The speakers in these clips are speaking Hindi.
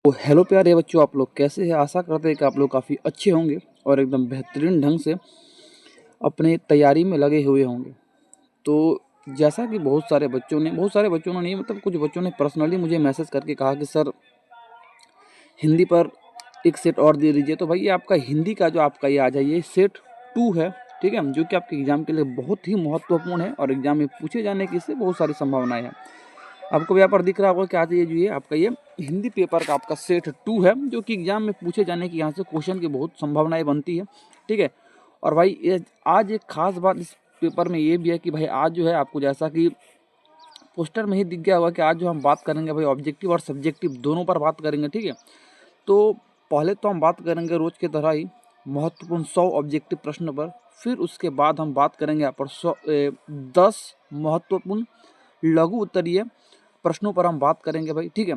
तो हेलो प्यारे बच्चों, आप लोग कैसे हैं। आशा करते हैं कि आप लोग काफ़ी अच्छे होंगे और एकदम बेहतरीन ढंग से अपने तैयारी में लगे हुए होंगे। तो जैसा कि बहुत सारे बच्चों ने नहीं, मतलब कुछ बच्चों ने पर्सनली मुझे मैसेज करके कहा कि सर हिंदी पर एक सेट और दे दीजिए। तो भाई ये आपका हिंदी का जो आपका ये आ जाइए सेट 2 है, ठीक है, जो कि आपके एग्ज़ाम के लिए बहुत ही महत्वपूर्ण है और एग्ज़ाम में पूछे जाने की इससे बहुत सारी संभावनाएँ हैं। आपको यहाँ पर दिख रहा होगा कि आज ये जो ये आपका ये हिंदी पेपर का आपका सेट 2 है, जो कि एग्जाम में पूछे जाने की यहाँ से क्वेश्चन की बहुत संभावनाएं बनती है, ठीक है। और भाई ये आज एक खास बात इस पेपर में ये भी है कि भाई आज जो है आपको जैसा कि पोस्टर में ही दिख गया होगा कि आज जो हम बात करेंगे भाई ऑब्जेक्टिव और सब्जेक्टिव दोनों पर बात करेंगे, ठीक है। तो पहले तो हम बात करेंगे रोज की तरह ही महत्वपूर्ण 100 ऑब्जेक्टिव प्रश्न पर, फिर उसके बाद हम बात करेंगे यहाँ पर 10 महत्वपूर्ण लघु उत्तरीय प्रश्नों पर हम बात करेंगे भाई, ठीक है,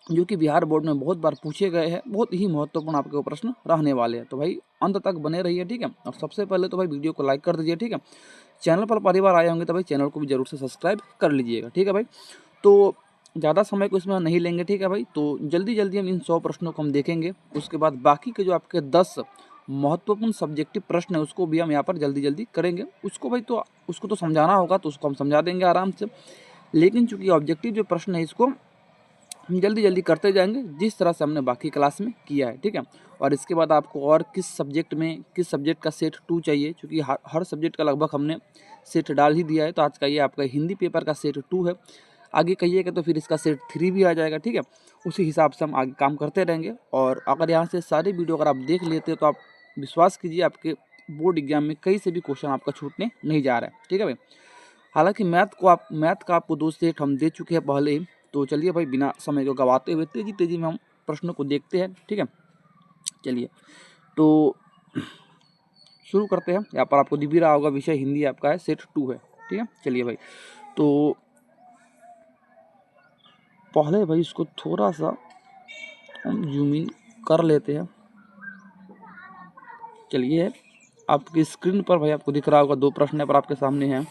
जो कि बिहार बोर्ड में बहुत बार पूछे गए हैं। बहुत ही महत्वपूर्ण आपके वो प्रश्न रहने वाले हैं। तो भाई अंत तक बने रहिए, ठीक है। और सबसे पहले तो भाई वीडियो को लाइक कर दीजिए, ठीक है। चैनल पर पहली बार आए होंगे तो भाई चैनल को भी जरूर से सब्सक्राइब कर लीजिएगा, ठीक है भाई। तो ज़्यादा समय को इसमें नहीं लेंगे, ठीक है भाई। तो जल्दी जल्दी हम इन 100 प्रश्नों को हम देखेंगे। उसके बाद बाकी के जो आपके 10 महत्वपूर्ण सब्जेक्टिव प्रश्न है उसको भी हम यहाँ पर जल्दी जल्दी करेंगे। उसको भाई तो उसको तो समझाना होगा, तो उसको हम समझा देंगे आराम से। लेकिन चूंकि ऑब्जेक्टिव जो प्रश्न है इसको हम जल्दी जल्दी करते जाएंगे जिस तरह से हमने बाकी क्लास में किया है, ठीक है। और इसके बाद आपको और किस सब्जेक्ट का सेट 2 चाहिए, क्योंकि हर सब्जेक्ट का लगभग हमने सेट डाल ही दिया है। तो आज का ये आपका हिंदी पेपर का सेट 2 है। आगे कहिएगा तो फिर इसका सेट 3 भी आ जाएगा, ठीक है। उसी हिसाब से हम आगे काम करते रहेंगे। और अगर यहाँ से सारी वीडियो अगर आप देख लेते हो तो आप विश्वास कीजिए आपके बोर्ड एग्जाम में कहीं से भी क्वेश्चन आपका छूटने नहीं जा रहा है, ठीक है भाई। हालांकि मैथ का आपको 2 सेट हम दे चुके हैं पहले ही। तो चलिए भाई बिना समय को गवाते हुए तेजी में हम प्रश्नों को देखते हैं, ठीक है। चलिए तो शुरू करते हैं। यहाँ पर आपको दिख भी रहा होगा विषय हिंदी आपका है, सेट 2 है, ठीक है। चलिए भाई तो पहले भाई इसको थोड़ा सा हम जूम इन कर लेते हैं। चलिए आपकी स्क्रीन पर भाई आपको दिख रहा होगा 2 प्रश्न पर आपके सामने हैं।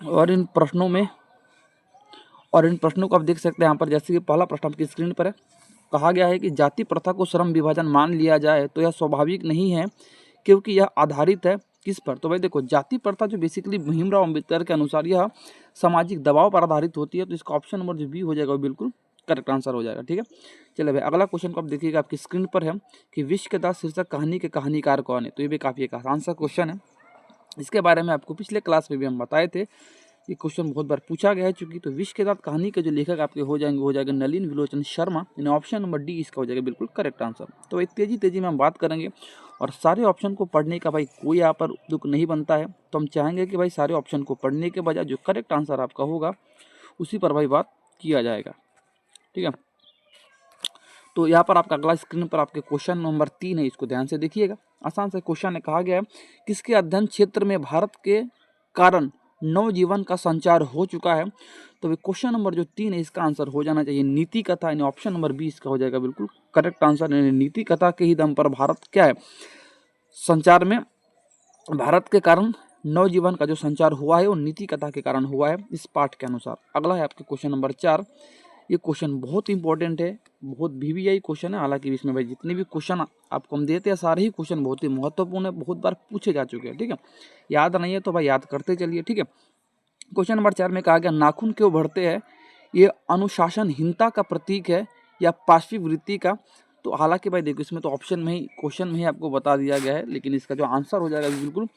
और इन प्रश्नों को आप देख सकते हैं यहाँ पर। जैसे कि पहला प्रश्न आपकी स्क्रीन पर है। कहा गया है कि जाति प्रथा को श्रम विभाजन मान लिया जाए तो यह स्वाभाविक नहीं है, क्योंकि यह आधारित है किस पर। तो भाई देखो, जाति प्रथा जो बेसिकली भीमराव अम्बेडकर के अनुसार यह सामाजिक दबाव पर आधारित होती है। तो इसका ऑप्शन नंबर जो बी हो जाएगा वो बिल्कुल करेक्ट आंसर हो जाएगा, ठीक है। चलिए भाई अगला क्वेश्चन को आप देखिएगा आपकी स्क्रीन पर है कि विश्व के दास शीर्षक कहानी के कहानीकार कौन है। तो ये भी काफी एक आसान सा क्वेश्चन है। इसके बारे में आपको पिछले क्लास में भी हम बताए थे। ये क्वेश्चन बहुत बार पूछा गया है चूंकि। तो विश्व के साथ कहानी के जो लेखक आपके हो जाएगा नलिन विलोचन शर्मा, यानी ऑप्शन नंबर डी इसका हो जाएगा बिल्कुल करेक्ट आंसर। तो भाई तेजी में हम बात करेंगे और सारे ऑप्शन को पढ़ने का भाई कोई यहाँ पर दुख नहीं बनता है। तो हम चाहेंगे कि भाई सारे ऑप्शन को पढ़ने के बजाय जो करेक्ट आंसर आपका होगा उसी पर भाई बात किया जाएगा, ठीक है। तो यहाँ पर आपका अगला स्क्रीन पर आपके क्वेश्चन नंबर 3 है, इसको ध्यान से देखिएगा। आसान से क्वेश्चन है। कहा गया है किसके अध्ययन क्षेत्र में भारत के कारण नवजीवन का संचार हो चुका है। तो क्वेश्चन नंबर जो 3 है इसका आंसर हो जाना चाहिए नीति कथा, यानी ऑप्शन नंबर बी इसका हो जाएगा बिल्कुल करेक्ट आंसर। यानी नीति कथा के ही दम पर भारत क्या है, संचार में भारत के कारण नवजीवन का जो संचार हुआ है वो नीति कथा के कारण हुआ है इस पाठ के अनुसार। अगला है आपके क्वेश्चन नंबर 4। ये क्वेश्चन बहुत इंपॉर्टेंट है, बहुत VVI क्वेश्चन है। हालांकि इसमें भाई जितने भी क्वेश्चन आपको हम देते हैं सारे ही क्वेश्चन बहुत ही महत्वपूर्ण है, बहुत बार पूछे जा चुके हैं, ठीक है। याद नहीं है तो भाई याद करते चलिए, ठीक है। क्वेश्चन नंबर 4 में कहा गया नाखून क्यों बढ़ते हैं, ये अनुशासनहीनता का प्रतीक है या पार्श्विक वृत्ति का। तो हालांकि भाई देखो इसमें तो ऑप्शन में ही क्वेश्चन में ही आपको बता दिया गया है, लेकिन इसका जो आंसर हो जाएगा बिल्कुल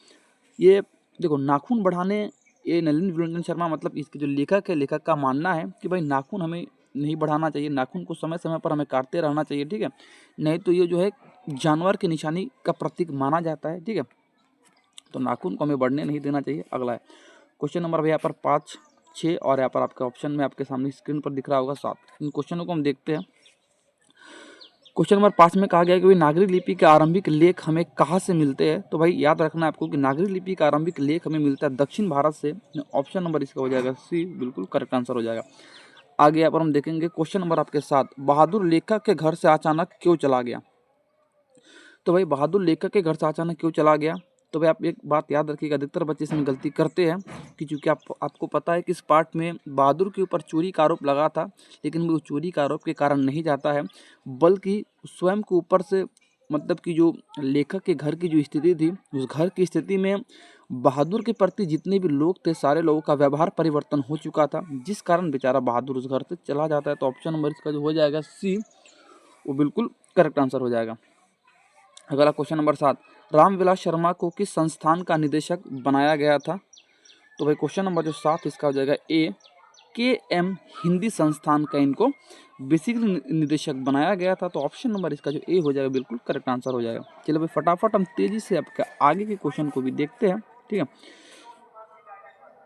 ये देखो नाखून बढ़ाने, ये नलिन विलोचन शर्मा मतलब इसके जो लेखक है, लेखक का मानना है कि भाई नाखून हमें नहीं बढ़ाना चाहिए, नाखून को समय समय पर हमें काटते रहना चाहिए, ठीक है। नहीं तो ये जो है जानवर की निशानी का प्रतीक माना जाता है, ठीक है। तो नाखून को हमें बढ़ने नहीं देना चाहिए। अगला है क्वेश्चन नंबर भाई यहाँ पर 5, 6 और यहाँ पर आपके ऑप्शन में आपके सामने स्क्रीन पर दिख रहा होगा 7। इन क्वेश्चनों को हम देखते हैं। क्वेश्चन नंबर 5 में कहा गया है कि नागरी लिपि के आरंभिक लेख हमें कहाँ से मिलते हैं। तो भाई याद रखना है आपको कि नागरी लिपि का आरंभिक लेख हमें मिलता है दक्षिण भारत से। ऑप्शन नंबर इसका हो जाएगा सी, बिल्कुल करेक्ट आंसर हो जाएगा। आगे यहाँ पर हम देखेंगे क्वेश्चन नंबर आपके 7, बहादुर लेखक के घर से अचानक क्यों चला गया। तो भाई बहादुर लेखक के घर से अचानक क्यों चला गया, तो भाई आप एक बात याद रखिएगा, अधिकतर बच्चे इसमें गलती करते हैं कि चूँकि आपको पता है कि इस पार्ट में बहादुर के ऊपर चोरी का आरोप लगा था, लेकिन वो चोरी का आरोप के कारण नहीं जाता है, बल्कि स्वयं के ऊपर से मतलब कि जो लेखक के घर की जो स्थिति थी, उस घर की स्थिति में बहादुर के प्रति जितने भी लोग थे, सारे लोगों का व्यवहार परिवर्तन हो चुका था, जिस कारण बेचारा बहादुर उस घर से चला जाता है। तो ऑप्शन नंबर इसका जो हो जाएगा सी, वो बिल्कुल करेक्ट आंसर हो जाएगा। अगला क्वेश्चन नंबर 7, रामविलास शर्मा को किस संस्थान का निदेशक बनाया गया था? तो भाई क्वेश्चन नंबर जो 7 इसका हो जाएगा ए, KM हिंदी संस्थान का इनको बेसिकली निदेशक बनाया गया था। तो ऑप्शन नंबर इसका जो ए हो जाएगा बिल्कुल करेक्ट आंसर हो जाएगा। चलो भाई फटाफट हम तेजी से आपका आगे के क्वेश्चन को भी देखते हैं, ठीक है।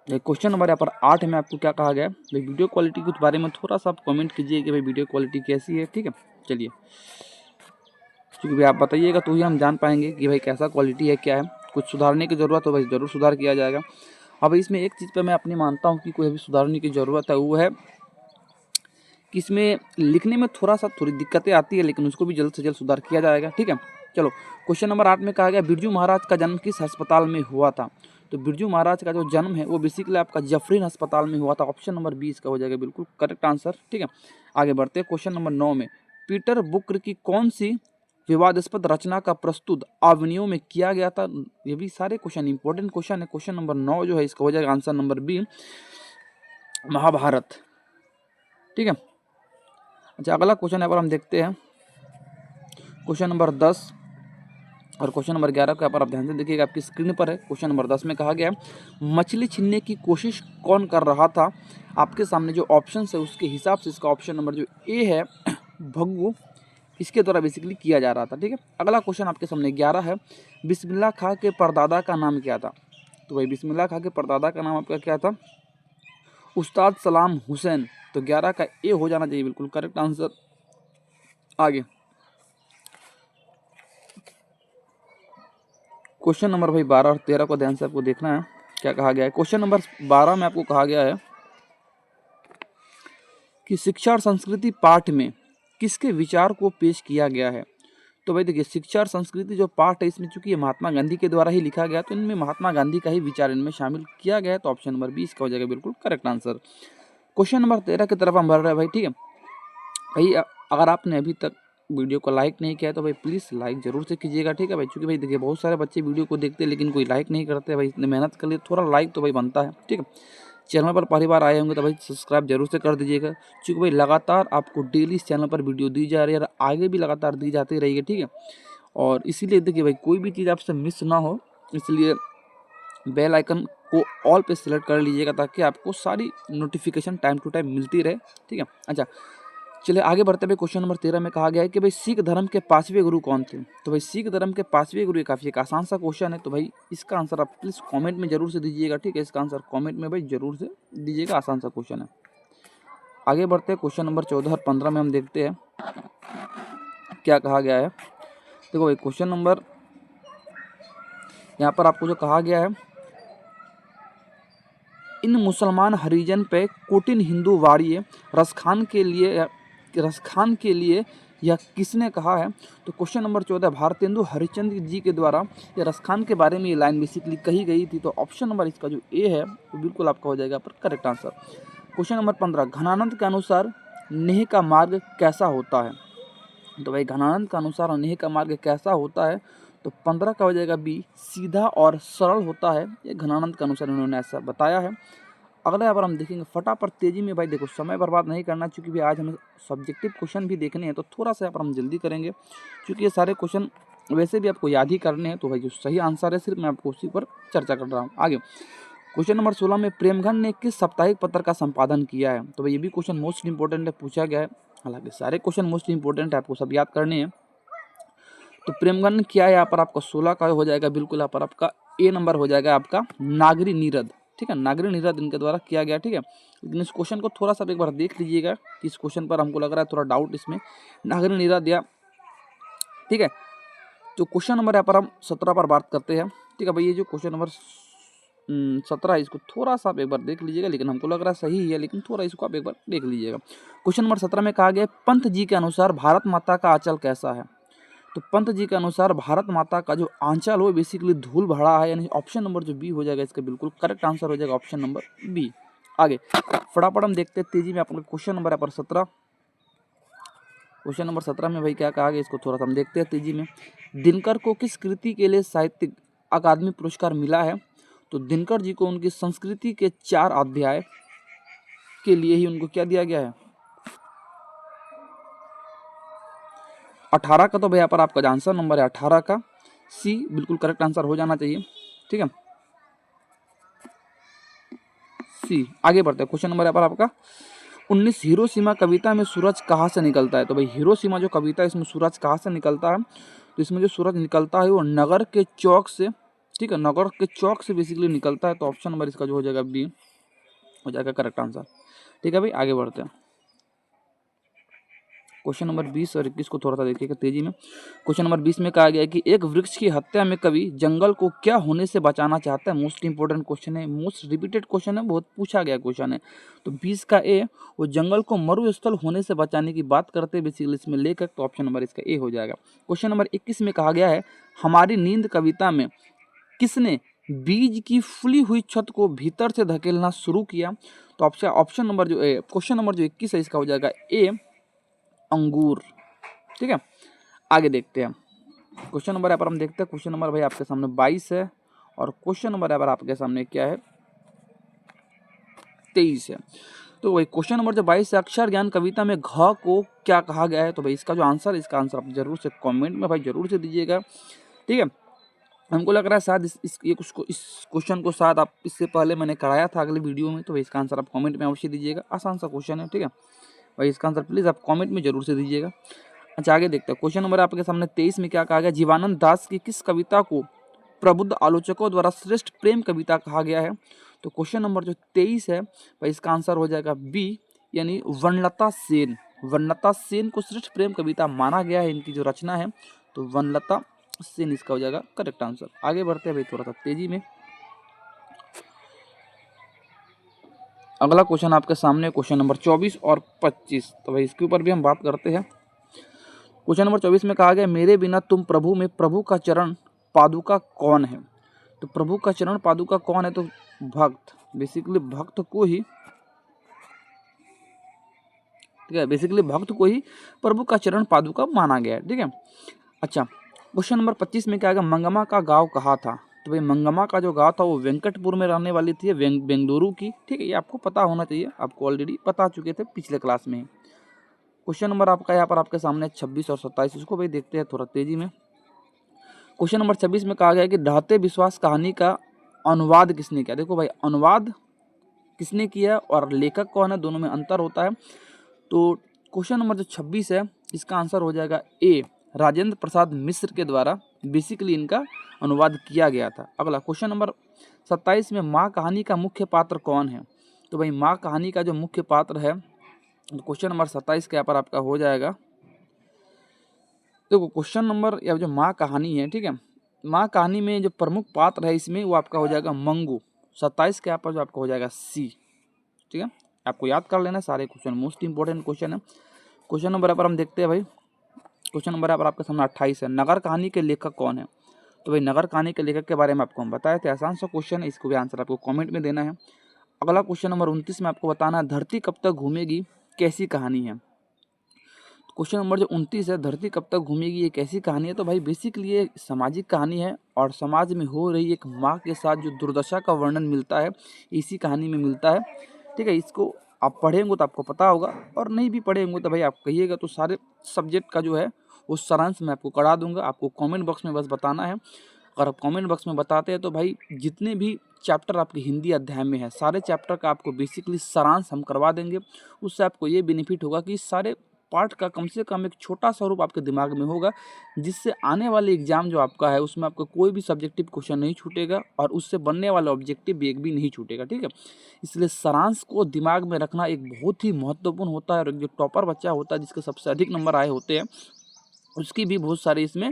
क्वेश्चन नंबर यहाँ पर 8 में आपको क्या कहा गया है? भाई वीडियो क्वालिटी के बारे में थोड़ा सा आप कमेंट कीजिए कि भाई वीडियो क्वालिटी कैसी है, ठीक है। चलिए, क्योंकि भाई आप बताइएगा तो ही हम जान पाएंगे कि भाई कैसा क्वालिटी है, क्या है। कुछ सुधारने की ज़रूरत हो भाई ज़रूर सुधार किया जाएगा। अब इसमें एक चीज़ पे मैं अपनी मानता हूँ कि कोई अभी सुधारने की ज़रूरत है, वो है कि इसमें लिखने में थोड़ी दिक्कतें आती है, लेकिन उसको भी जल्द से जल्द सुधार किया जाएगा, ठीक है। चलो, क्वेश्चन नंबर 8 में कहा गया बिरजू महाराज का जन्म किस अस्पताल में हुआ था? तो बिरजू महाराज का जो जन्म है वो बेसिकली आपका जफरीन अस्पताल में हुआ था। ऑप्शन नंबर 20 का हो जाएगा बिल्कुल करेक्ट आंसर, ठीक है। आगे बढ़ते हैं क्वेश्चन नंबर 9 में, पीटर बुक्र की कौन सी विवादास्पद रचना का प्रस्तुत अवनियों में किया गया था? ये भी सारे क्वेश्चन इंपॉर्टेंट क्वेश्चन है। क्वेश्चन नंबर 9 जो है इसका हो जाएगा आंसर नंबर बी, महाभारत, ठीक है। अच्छा, अगला क्वेश्चन यहाँ पर हम देखते हैं क्वेश्चन नंबर 10 और क्वेश्चन नंबर 11 को यहाँ पर आप ध्यान से देखिएगा, आपकी स्क्रीन पर है। क्वेश्चन नंबर 10 में कहा गया मछली छीनने की कोशिश कौन कर रहा था? आपके सामने जो ऑप्शन है उसके हिसाब से इसका ऑप्शन नंबर जो ए है भग्गू, इसके द्वारा बेसिकली किया जा रहा था, ठीक है। अगला क्वेश्चन आपके सामने 11 है, बिस्मिल्लाह खां के परदादा का नाम क्या था? तो भाई बिस्मिल्लाह खां के परदादा का नाम आपका क्या था? उस्ताद सलाम हुसैन। तो 11 का ए हो जाना चाहिए बिल्कुल करेक्ट आंसर। आगे क्वेश्चन नंबर भाई 12 और 13 को ध्यान से आपको देखना है, क्या कहा गया है। क्वेश्चन नंबर 12 में आपको कहा गया है कि शिक्षा और संस्कृति पाठ में किसके विचार को पेश किया गया है? तो भाई देखिए, शिक्षा और संस्कृति जो पाठ है इसमें चूंकि ये महात्मा गांधी के द्वारा ही लिखा गया, तो इनमें महात्मा गांधी का ही विचार इनमें शामिल किया गया है। तो ऑप्शन नंबर 20 का हो जाएगा बिल्कुल करेक्ट आंसर। क्वेश्चन नंबर 13 की तरफ हम बढ़ रहे हैं भाई, ठीक है। भाई अगर आपने अभी तक वीडियो को लाइक नहीं किया तो भाई प्लीज़ लाइक जरूर से कीजिएगा, ठीक है भाई। चूँकि भाई देखिए बहुत सारे बच्चे वीडियो को देखते हैं लेकिन कोई लाइक नहीं करते भाई, इतने मेहनत कर लिए थोड़ा लाइक तो भाई बनता है, ठीक है। चैनल पर पहली बार आए होंगे तो भाई सब्सक्राइब जरूर से कर दीजिएगा, क्योंकि भाई लगातार आपको डेली इस चैनल पर वीडियो दी जा रही है और आगे भी लगातार दी जाती रहेगी, ठीक है। और इसीलिए देखिए भाई कोई भी चीज़ आपसे मिस ना हो, इसलिए बेल आइकन को ऑल पे सिलेक्ट कर लीजिएगा ताकि आपको सारी नोटिफिकेशन टाइम टू टाइम मिलती रहे, ठीक है। अच्छा, चलिए आगे बढ़ते हुए क्वेश्चन नंबर 13 में कहा गया है कि भाई सिख धर्म के 5वें गुरु कौन थे? तो भाई सिख धर्म के 5वें गुरु काफ़ी एक आसान सा क्वेश्चन है, तो भाई इसका आंसर आप प्लीज़ कमेंट में जरूर से दीजिएगा, ठीक है। इसका आंसर कमेंट में भाई जरूर से दीजिएगा, आसान सा क्वेश्चन है। आगे बढ़ते हैं क्वेश्चन नंबर 14 और 15 में हम देखते हैं क्या कहा गया है। देखो भाई क्वेश्चन नंबर यहाँ पर आपको जो कहा गया है, इन मुसलमान हरिजन पे कोटिन हिंदू वाड़िए रसखान के लिए यह किसने कहा है? तो क्वेश्चन नंबर 14 भारतेंदु हरिश्चंद्र जी के द्वारा यह रसखान के बारे में ये लाइन बेसिकली कही गई थी। तो ऑप्शन नंबर इसका जो ए है वो बिल्कुल आपका हो जाएगा पर correct answer. Question number 15 Ghananand के अनुसार नेह का मार्ग कैसा होता है? तो भाई घनानंद के अनुसार नेह का मार्ग कैसा होता है? तो 15 का हो जाएगा बी, सीधा और सरल होता है। ये घनानंद के अनुसार इन्होंने ऐसा बताया है। अगला यहाँ पर हम देखेंगे फटाफट तेजी में भाई, देखो समय बर्बाद नहीं करना, क्योंकि भी आज हमें सब्जेक्टिव क्वेश्चन भी देखने हैं, तो थोड़ा सा यहाँ पर हम जल्दी करेंगे, क्योंकि ये सारे क्वेश्चन वैसे भी आपको याद ही करने हैं। तो भाई जो सही आंसर है सिर्फ मैं आपको उसी पर चर्चा कर रहा हूँ। आगे क्वेश्चन नंबर 16 में प्रेमगन ने किस साप्ताहिक पत्र का संपादन किया है? तो भाई ये भी क्वेश्चन मोस्ट इंपॉर्टेंट है, पूछा गया है। हालांकि सारे क्वेश्चन मोस्ट इंपॉर्टेंट है, आपको सब याद करने हैं। तो प्रेमगन ने किया है यहाँ पर आपका 16 का हो जाएगा बिल्कुल, यहाँ पर आपका ए नंबर हो जाएगा आपका नागरी नीरद, ठीक है। नागरी नीरद इनके द्वारा किया गया, ठीक है। लेकिन इस क्वेश्चन को थोड़ा सा एक बार देख लीजिएगा कि इस क्वेश्चन पर हमको लग रहा है थोड़ा डाउट इसमें नागरी नीरद या, ठीक है। तो क्वेश्चन नंबर यहाँ पर हम 17 पर बात करते हैं, ठीक है भाई। ये जो क्वेश्चन नंबर 17 इसको थोड़ा सा आप एक बार देख लीजिएगा, लेकिन हमको लग रहा है सही है, लेकिन थोड़ा इसको आप एक बार देख लीजिएगा। क्वेश्चन नंबर 17 में कहा गया पंत जी के अनुसार भारत माता का आंचल कैसा है? तो पंत जी के अनुसार भारत माता का जो आंचल हो बेसिकली धूल भरा है, यानी ऑप्शन नंबर जो बी हो जाएगा इसका बिल्कुल करेक्ट आंसर हो जाएगा ऑप्शन नंबर बी। आगे फटाफट हम देखते हैं तेजी में आपका क्वेश्चन नंबर यहाँ पर 17। क्वेश्चन नंबर 17 में भाई क्या कहा गया इसको थोड़ा सा हम देखते हैं तेजी में। दिनकर को किस कृति के लिए साहित्यिक अकादमी पुरस्कार मिला है? तो दिनकर जी को उनकी संस्कृति के 4 अध्याय के लिए ही उनको क्या दिया गया है? 18 का तो भाई यहाँ पर आपका आंसर नंबर है 18 का सी बिल्कुल करेक्ट आंसर हो जाना चाहिए। ठीक है, सी। आगे बढ़ते हैं क्वेश्चन नंबर यहाँ पर आपका 19 हिरोशिमा कविता में सूरज कहाँ से निकलता है? तो भाई हिरोशिमा जो कविता है इसमें सूरज कहाँ से निकलता है? तो इसमें जो सूरज निकलता है वो नगर के चौक से। ठीक है, नगर के चौक से बेसिकली निकलता है। तो ऑप्शन नंबर इसका जो हो जाएगा बी हो जाएगा करेक्ट आंसर। ठीक है भाई, आगे बढ़ते हैं क्वेश्चन नंबर 20 और 21 को थोड़ा सा देखिएगा तेजी में। क्वेश्चन नंबर 20 में कहा गया है कि एक वृक्ष की हत्या में कवि जंगल को क्या होने से बचाना चाहता है? मोस्ट इंपोर्टेंट क्वेश्चन है, मोस्ट रिपीटेड क्वेश्चन है, बहुत पूछा गया क्वेश्चन है। तो 20 का ए, वो जंगल को मरुस्थल होने से बचाने की बात करते हैं बेसिकली इसमें लेकर। तो ऑप्शन नंबर इसका ए हो जाएगा। क्वेश्चन नंबर 21 में कहा गया है हमारी नींद कविता में किसने बीज की फूली हुई छत को भीतर से धकेलना शुरू किया? तो ऑप्शन नंबर जो क्वेश्चन नंबर जो 21 है इसका हो जाएगा ए, अंगूर। ठीक है, आगे देखते हैं क्वेश्चन नंबर यहाँ पर हम देखते हैं। क्वेश्चन नंबर भाई आपके सामने 22 है और क्वेश्चन नंबर यहाँ पर आपके सामने क्या है? 23 है। तो भाई क्वेश्चन नंबर जो 22 है अक्षर ज्ञान कविता में घ को क्या कहा गया है? तो भाई इसका जो आंसर है इसका आंसर आप जरूर से कमेंट में भाई जरूर से दीजिएगा। ठीक है, हमको लग रहा है शायद इस क्वेश्चन को शायद आप इससे पहले मैंने कराया था अगले वीडियो में। तो भाई इसका आंसर आप कमेंट में अवश्य दीजिएगा, आसान सा क्वेश्चन है। ठीक है भाई, इसका आंसर प्लीज़ आप कमेंट में जरूर से दीजिएगा। अच्छा, आगे देखते हैं क्वेश्चन नंबर आपके सामने 23 में क्या कहा गया? जीवानंद दास की किस कविता को प्रबुद्ध आलोचकों द्वारा श्रेष्ठ प्रेम कविता कहा गया है? तो क्वेश्चन नंबर जो 23 है भाई इसका आंसर हो जाएगा बी, यानी वनलता सेन। वनलता सेन को श्रेष्ठ प्रेम कविता माना गया है, इनकी जो रचना है। तो वनलता सेन इसका हो जाएगा करेक्ट आंसर। आगे बढ़ते हैं भाई थोड़ा सा तेजी में। अगला क्वेश्चन आपके सामने क्वेश्चन नंबर 24 और 25। तो भाई इसके ऊपर भी हम बात करते हैं। क्वेश्चन नंबर 24 में कहा गया मेरे बिना तुम प्रभु में प्रभु का चरण पादुका कौन है? तो प्रभु का चरण पादुका कौन है? तो भक्त, बेसिकली भक्त को ही, ठीक है, बेसिकली भक्त को ही प्रभु का चरण पादुका माना गया है। ठीक है, अच्छा क्वेश्चन नंबर 25 में क्या आएगा? मंगमा का गांव कहाँ था? तो भाई मंगमा का जो गांव था वो वेंकटपुर में रहने वाली थी, बेंगलुरु की। ठीक है, ये आपको पता होना चाहिए, आपको ऑलरेडी पता चुके थे पिछले क्लास में। क्वेश्चन नंबर आपका यहाँ पर आपके सामने 26 और 27, इसको भाई देखते हैं थोड़ा तेजी में। क्वेश्चन नंबर 26 में कहा गया कि ढाते विश्वास कहानी का अनुवाद किसने किया? देखो भाई, अनुवाद किसने किया और लेखक कौन है, दोनों में अंतर होता है। तो क्वेश्चन नंबर जो 26 है इसका आंसर हो जाएगा ए, राजेंद्र प्रसाद मिश्र के द्वारा बेसिकली इनका अनुवाद किया गया था। अगला क्वेश्चन नंबर 27 में माँ कहानी का मुख्य पात्र कौन है? तो भाई माँ कहानी का जो मुख्य पात्र है, तो क्वेश्चन नंबर 27 के यहाँ पर आपका हो जाएगा, देखो क्वेश्चन नंबर या जो माँ कहानी है, ठीक है, माँ कहानी में जो प्रमुख पात्र है इसमें वो आपका हो जाएगा मंगू। 27 के यहाँ पर जो आपका हो जाएगा सी। ठीक है, आपको याद कर लेना सारे क्वेश्चन, मोस्ट इंपोर्टेंट क्वेश्चन है। क्वेश्चन नंबर यहाँ पर हम देखते हैं भाई। क्वेश्चन नंबर यहाँ पर आपके सामने 28 है, नगर कहानी के लेखक कौन है? तो भाई नगर कहानी के लेखक के बारे में आपको हम बताए थे, आसान सा क्वेश्चन है, इसको भी आंसर आपको कमेंट में देना है। अगला क्वेश्चन नंबर 29 में आपको बताना है धरती कब तक घूमेगी कैसी कहानी है? क्वेश्चन नंबर जो 29 है, धरती कब तक घूमेगी ये कैसी कहानी है? तो भाई बेसिकली ये सामाजिक कहानी है और समाज में हो रही एक माँ के साथ जो दुर्दशा का वर्णन मिलता है इसी कहानी में मिलता है। ठीक है, इसको आप पढ़ेंगे तो आपको पता होगा और नहीं भी पढ़ेंगे तो भाई आप कहिएगा तो सारे सब्जेक्ट का जो है वो सारांश मैं आपको करा दूंगा। आपको कमेंट बॉक्स में बस बताना है। अगर आप कमेंट बॉक्स में बताते हैं तो भाई जितने भी चैप्टर आपके हिंदी अध्याय में है सारे चैप्टर का आपको बेसिकली सारांश हम करवा देंगे। उससे आपको ये बेनिफिट होगा कि सारे पार्ट का कम से कम एक छोटा सा रूप आपके दिमाग में होगा, जिससे आने वाले एग्जाम जो आपका है उसमें आपका कोई भी सब्जेक्टिव क्वेश्चन नहीं छूटेगा और उससे बनने वाला ऑब्जेक्टिव एक भी नहीं छूटेगा। ठीक है, इसलिए सारांश को दिमाग में रखना एक बहुत ही महत्वपूर्ण होता है और जो टॉपर बच्चा होता है जिसके सबसे अधिक नंबर आए होते हैं उसकी भी बहुत सारे इसमें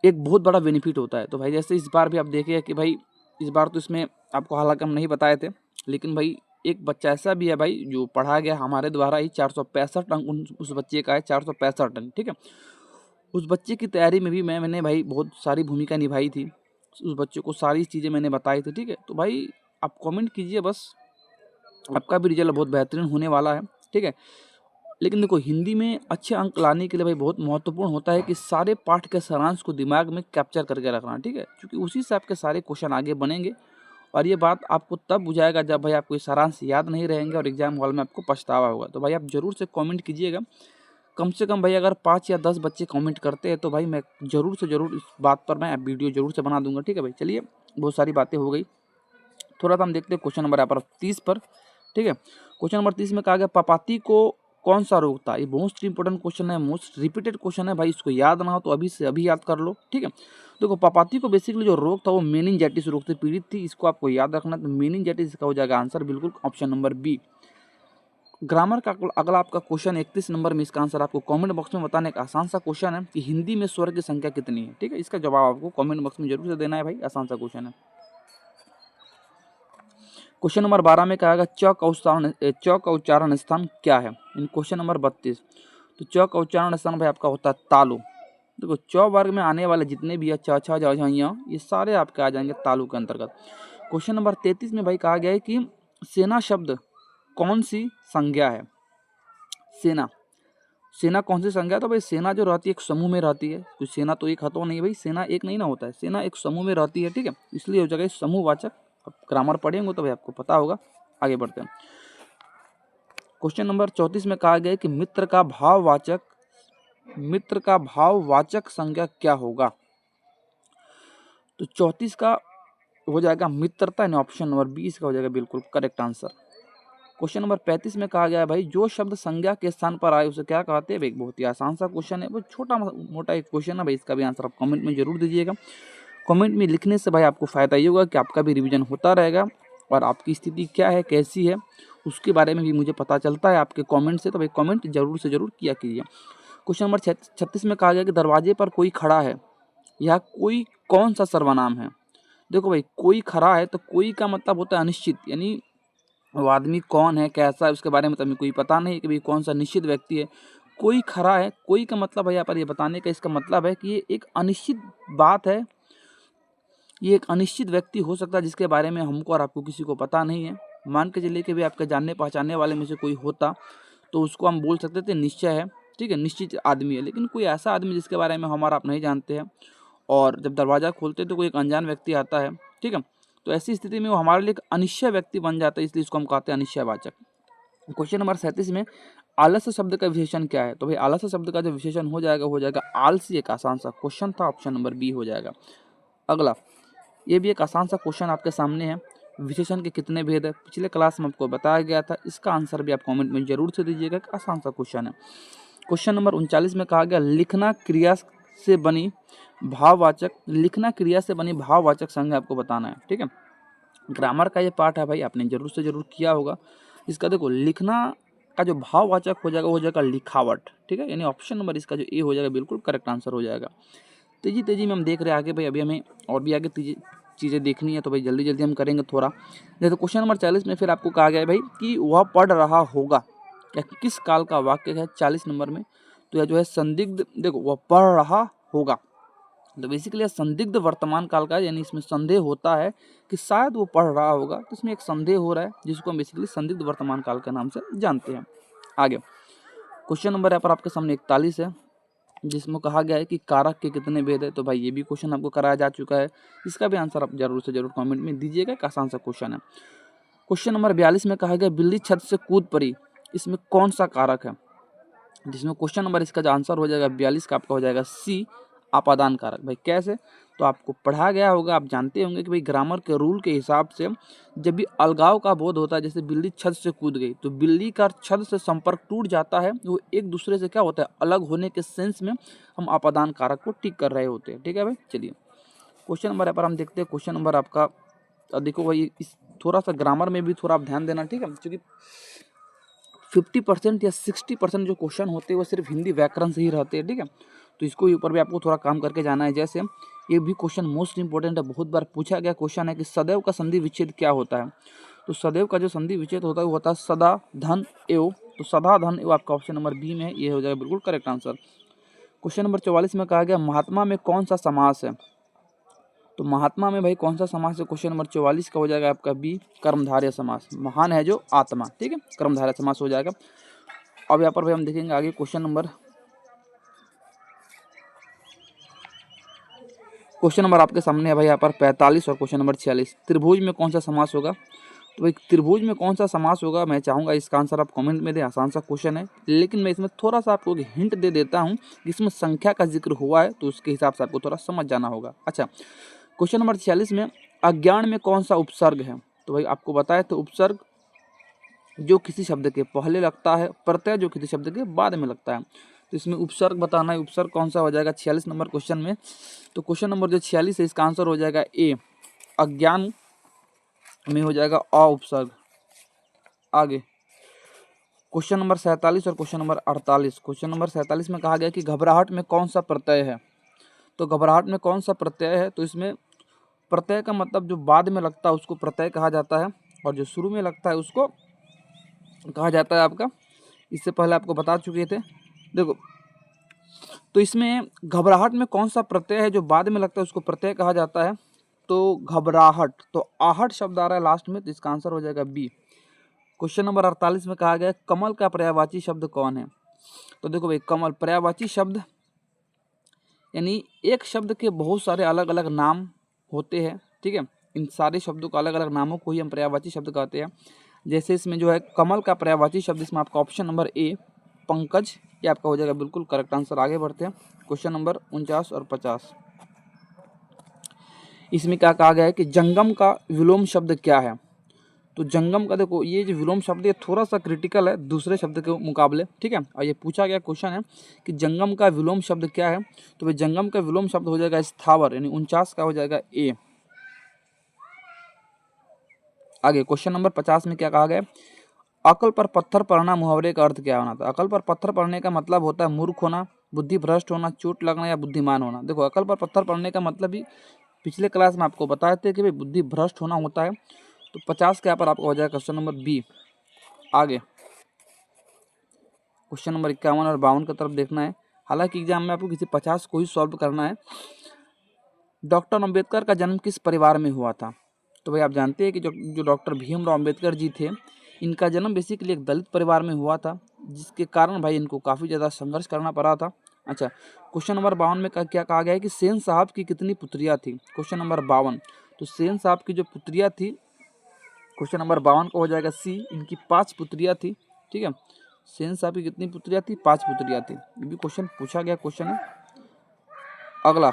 एक बहुत बड़ा बेनिफिट होता है। तो भाई जैसे इस बार भी आप देखिए कि भाई इस बार तो इसमें आपको हालांकि हम नहीं बताए थे, लेकिन भाई एक बच्चा ऐसा भी है भाई जो पढ़ा गया हमारे द्वारा ही 465 अंक उस बच्चे का है, 465 अंक। ठीक है, उस बच्चे की तैयारी में भी मैंने भाई बहुत सारी भूमिका निभाई थी, उस बच्चे को सारी चीज़ें मैंने बताई थी, ठीक है। तो भाई आप कमेंट कीजिए बस, आपका भी रिजल्ट बहुत बेहतरीन होने वाला है, ठीक है। लेकिन देखो हिंदी में अच्छे अंक लाने के लिए भाई बहुत महत्वपूर्ण होता है कि सारे पाठ के सारांश को दिमाग में कैप्चर करके रखना, ठीक है, क्योंकि उसी से आपके सारे क्वेश्चन आगे बनेंगे। और ये बात आपको तब बुझाएगा जब भाई आपको सारांश याद नहीं रहेंगे और एग्जाम हॉल में आपको पछतावा होगा। तो भाई आप जरूर से कमेंट कीजिएगा, कम से कम भाई अगर 5 या 10 बच्चे कमेंट करते हैं तो भाई मैं ज़रूर से ज़रूर इस बात पर मैं वीडियो ज़रूर से बना दूंगा, ठीक है भाई। चलिए बहुत सारी बातें हो गई, थोड़ा सा हम देखते हैं क्वेश्चन नंबर यहाँ पर 30 पर, ठीक है। क्वेश्चन नंबर 30 में कहा गया पपाती को कौन सा रोग था। ये मोस्ट इंपोर्टेंट क्वेश्चन है, मोस्ट रिपीटेड क्वेश्चन है भाई, इसको याद ना हो तो अभी से अभी याद कर लो, ठीक है। देखो पपाती को बेसिकली जो रोग था वो मेनिंजाइटिस रोग से पीड़ित थी, इसको आपको याद रखना। तो मेनिंजाइटिस इसका हो जाएगा आंसर बिल्कुल ऑप्शन नंबर बी। ग्रामर का अगला आपका क्वेश्चन 31 नंबर में, इसका आंसर आपको कमेंट बॉक्स में बताने का आसान सा क्वेश्चन है कि हिंदी में स्वर की संख्या कितनी है, ठीक है। इसका जवाब आपको कमेंट बॉक्स में जरूर से देना है भाई, आसान सा क्वेश्चन है। क्वेश्चन नंबर 12 में कहा गया च का उच्चारण स्थान क्या है। इन क्वेश्चन नंबर 32, तो च का उच्चारण स्थान भाई आपका होता है तालु। देखो च वर्ग में आने वाले जितने भी है च छ ज झ य, ये सारे आपके आ जाएंगे तालु के अंतर्गत। क्वेश्चन नंबर 33 में भाई कहा गया है कि सेना शब्द कौन सी संज्ञा है। सेना, सेना कौन सी संज्ञा है। तो भाई सेना जो रहती है एक समूह में रहती है, तो सेना तो एक हथो नहीं भाई, सेना एक नहीं ना होता है, सेना एक समूह में रहती है, ठीक है, इसलिए हो जाएगा समूहवाचक। अब ग्रामर पढ़ेंगे तो भाई आपको पता होगा। आगे बढ़ते हैं। क्वेश्चन नंबर 34 में कहा गया है कि मित्र का भाववाचक संज्ञा क्या होगा। तो 34 का हो जाएगा मित्रता, यानी ऑप्शन नंबर 20 का हो जाएगा बिल्कुल करेक्ट आंसर। क्वेश्चन नंबर 35 में कहा गया है भाई जो शब्द संज्ञा के स्थान पर आए उसे क्या कहते हैं। भाई बहुत ही आसान सा क्वेश्चन है, वो छोटा मोटा एक क्वेश्चन है भाई, इसका भी आंसर आप कमेंट में जरूर दीजिएगा। कमेंट में लिखने से भाई आपको फायदा ये होगा कि आपका भी रिवीजन होता रहेगा और आपकी स्थिति क्या है कैसी है उसके बारे में भी मुझे पता चलता है आपके कमेंट से। तो भाई कमेंट जरूर से जरूर किया कीजिए। क्वेश्चन नंबर 36 में कहा गया कि दरवाजे पर कोई खड़ा है, यह कोई कौन सा सर्वनाम है। देखो भाई कोई खड़ा है, तो कोई का मतलब होता है अनिश्चित, यानी वो आदमी कौन है कैसा है उसके बारे में तो हमें कोई पता नहीं कि भाई कौन सा निश्चित व्यक्ति है। कोई खड़ा है, कोई का मतलब भाई यहाँ पर ये बताने का इसका मतलब है कि ये एक अनिश्चित बात है, ये एक अनिश्चित व्यक्ति हो सकता है जिसके बारे में हमको और आपको किसी को पता नहीं है। मान के चलिए कि भाई आपके जानने पहचानने वाले में से कोई होता तो उसको हम बोल सकते थे निश्चय है, ठीक है, निश्चित आदमी है। लेकिन कोई ऐसा आदमी जिसके बारे में हम और आप नहीं जानते हैं और जब दरवाज़ा खोलते तो कोई एक अनजान व्यक्ति आता है, ठीक है, तो ऐसी स्थिति में वो हमारे लिए एक अनिश्चय व्यक्ति बन जाता है, इसलिए इसको हम कहते हैं अनिश्चयवाचक। क्वेश्चन नंबर 37 में आलस्य शब्द का विशेषण क्या है। तो भाई आलस्य शब्द का जो विशेषण हो जाएगा आलसी। एक आसान सा क्वेश्चन था, ऑप्शन नंबर बी हो जाएगा। अगला, ये भी एक आसान सा क्वेश्चन आपके सामने है, विशेषण के कितने भेद है, पिछले क्लास में आपको बताया गया था, इसका आंसर भी आप कमेंट में जरूर से दीजिएगा, आसान सा क्वेश्चन है। क्वेश्चन नंबर 39 में कहा गया लिखना क्रिया से बनी भाववाचक संज्ञा आपको बताना है, ठीक है। ग्रामर का ये पार्ट है भाई, आपने जरूर से जरूर किया होगा। इसका देखो लिखना का जो भाववाचक हो जाएगा लिखावट, ठीक है, यानी ऑप्शन नंबर इसका जो ए हो जाएगा बिल्कुल करेक्ट आंसर हो जाएगा। तेजी में हम देख रहे हैं आगे भाई, अभी हमें और भी आगे चीज़ें देखनी है तो भाई जल्दी हम करेंगे थोड़ा। जैसे क्वेश्चन नंबर 40 में फिर आपको कहा गया है भाई कि वह पढ़ रहा होगा, क्या किस काल का वाक्य है 40 नंबर में। तो यह जो है संदिग्ध, देखो वह पढ़ रहा होगा, तो बेसिकली यह संदिग्ध वर्तमान काल का, यानी इसमें संदेह होता है कि शायद वो पढ़ रहा होगा, तो इसमें एक संदेह हो रहा है जिसको हम बेसिकली संदिग्ध वर्तमान काल के नाम से जानते हैं। आगे क्वेश्चन नंबर यहाँ पर आपके सामने 41 है, जिसमें कहा गया है कि कारक के कितने भेद है। तो भाई ये भी क्वेश्चन आपको कराया जा चुका है, इसका भी आंसर आप जरूर से जरूर कमेंट में दीजिएगा, एक आसान सा क्वेश्चन है। क्वेश्चन नंबर 42 में कहा गया बिल्ली छत से कूद पड़ी, इसमें कौन सा कारक है। जिसमें क्वेश्चन नंबर इसका जो आंसर हो जाएगा 42 का आपका हो जाएगा सी, आपादान कारक। भाई कैसे, तो आपको पढ़ा गया होगा, आप जानते होंगे कि भाई ग्रामर के रूल के हिसाब से जब भी अलगाव का बोध होता है, जैसे बिल्ली छत से कूद गई, तो बिल्ली का छत से संपर्क टूट जाता है, वो एक दूसरे से क्या होता है अलग होने के सेंस में हम आपादान कारक को टिक कर रहे होते हैं, ठीक है भाई। चलिए क्वेश्चन नंबर यहाँ पर हम देखते हैं। क्वेश्चन नंबर आपका देखो भाई, इस थोड़ा सा ग्रामर में भी थोड़ा आप ध्यान देना, ठीक है, क्योंकि 50% या 60% जो क्वेश्चन होते हैं वो सिर्फ हिंदी व्याकरण से ही रहते हैं, ठीक है, तो इसको ऊपर भी आपको थोड़ा काम करके जाना है। जैसे ये भी क्वेश्चन मोस्ट इंपॉर्टेंट है, बहुत बार पूछा गया क्वेश्चन है कि सदैव का संधि विच्छेद क्या होता है। तो सदैव का जो संधि विच्छेद होता है वो होता है सदा धन एव, तो सदा धन एव आपका ऑप्शन नंबर बी में है, ये हो जाएगा बिल्कुल करेक्ट आंसर। क्वेश्चन नंबर 44 में कहा गया महात्मा में कौन सा समास है। तो महात्मा में भाई कौन सा समास है, क्वेश्चन नंबर 44 का हो जाएगा आपका बी, कर्मधारय समास। महान है जो आत्मा, ठीक है, कर्मधारय समास हो जाएगा। अब यहाँ पर भाई हम देखेंगे आगे क्वेश्चन नंबर आपके सामने है भाई यहाँ पर 45 और क्वेश्चन नंबर 46। त्रिभुज में कौन सा समास होगा। तो भाई त्रिभुज में कौन सा समास होगा, मैं चाहूँगा इसका आंसर आप कमेंट में दें। आसान सा क्वेश्चन है, लेकिन मैं इसमें थोड़ा सा आपको हिंट दे देता हूँ। इसमें संख्या का जिक्र हुआ है तो उसके हिसाब से आपको थोड़ा समझ जाना होगा। अच्छा, क्वेश्चन नंबर 46 में अज्ञान में कौन सा उपसर्ग है। तो भाई आपको बताया तो उपसर्ग जो किसी शब्द के पहले लगता है, प्रत्यय जो किसी शब्द के बाद में लगता है। तो इसमें उपसर्ग बताना है, उपसर्ग कौन सा हो जाएगा 46 नंबर क्वेश्चन में। तो क्वेश्चन नंबर जो 46 है इसका आंसर हो जाएगा ए, अज्ञान में हो जाएगा अ उपसर्ग। आगे क्वेश्चन नंबर 47 और क्वेश्चन नंबर 48। क्वेश्चन नंबर 47 में कहा गया कि घबराहट में कौन सा प्रत्यय है। तो घबराहट में कौन सा प्रत्यय है, तो इसमें प्रत्यय का मतलब जो बाद में लगता है उसको प्रत्यय कहा जाता है, और जो शुरू में लगता है उसको कहा जाता है आपका, इससे पहले आपको बता चुके थे। देखो, तो इसमें घबराहट में कौन सा प्रत्यय है जो बाद में लगता है उसको प्रत्यय कहा जाता है। तो घबराहट, तो आहट शब्द आ रहा है लास्ट में, तो इसका आंसर हो जाएगा बी। क्वेश्चन नंबर 48 में कहा गया कमल का पर्यायवाची शब्द कौन है। तो देखो भाई, कमल पर्यायवाची शब्द यानी एक शब्द के बहुत सारे अलग अलग नाम होते हैं, ठीक है। इन सारे शब्दों को अलग अलग नामों को ही हम पर्यायवाची शब्द कहते हैं। जैसे इसमें जो है कमल का पर्यायवाची शब्द, इसमें आपका ऑप्शन नंबर ए पंकज, ये आपका हो जाएगा बिल्कुल करेक्ट आंसर। आगे बढ़ते हैं क्वेश्चन नंबर 49 और 50। इसमें क्या कहा गया है कि जंगम का विलोम शब्द क्या है। तो जंगम का देखो, ये जो विलोम शब्द है थोड़ा सा क्रिटिकल है दूसरे शब्द के मुकाबले, ठीक है। और ये पूछा गया क्वेश्चन है कि जंगम का विलोम शब्द क्या है। तो भाई जंगम का विलोम शब्द हो जाएगा स्थावर, यानी 49 का हो जाएगा ए। आगे क्वेश्चन नंबर 50 में क्या कहा गया, अकल पर पत्थर पड़ना मुहावरे का अर्थ क्या होना था। अकल पर पत्थर पड़ने का मतलब होता है मूर्ख होना, बुद्धि भ्रष्ट होना, चोट लगना या बुद्धिमान होना। देखो, अकल पर पत्थर पड़ने का मतलब ही पिछले क्लास में आपको बताए थे कि भाई बुद्धि भ्रष्ट होना होता है। तो 50 के यहाँ पर आपको हो जाएगा क्वेश्चन नंबर बी। आगे क्वेश्चन नंबर 51 और 52 की तरफ देखना है। हालांकि एग्जाम में आपको किसी 50 को ही सॉल्व करना है। डॉक्टर अम्बेडकर का जन्म किस परिवार में हुआ था। तो भाई आप जानते हैं कि जो डॉक्टर भीमराव अम्बेडकर जी थे, इनका जन्म बेसिकली एक दलित परिवार में हुआ था, जिसके कारण भाई इनको काफ़ी ज़्यादा संघर्ष करना पड़ा था। अच्छा, क्वेश्चन नंबर 52 में क्या कहा गया है कि सेन साहब की कितनी पुत्रियाँ थी। क्वेश्चन नंबर 52, तो सेन साहब की जो पुत्रियाँ थी, क्वेश्चन नंबर 52 का हो जाएगा सी, इनकी 5 पुत्रियाँ थी, ठीक है। सेन साहब की कितनी पुत्रियाँ थी, 5 पुत्रियाँ थी। ये भी क्वेश्चन पूछा गया क्वेश्चन है। अगला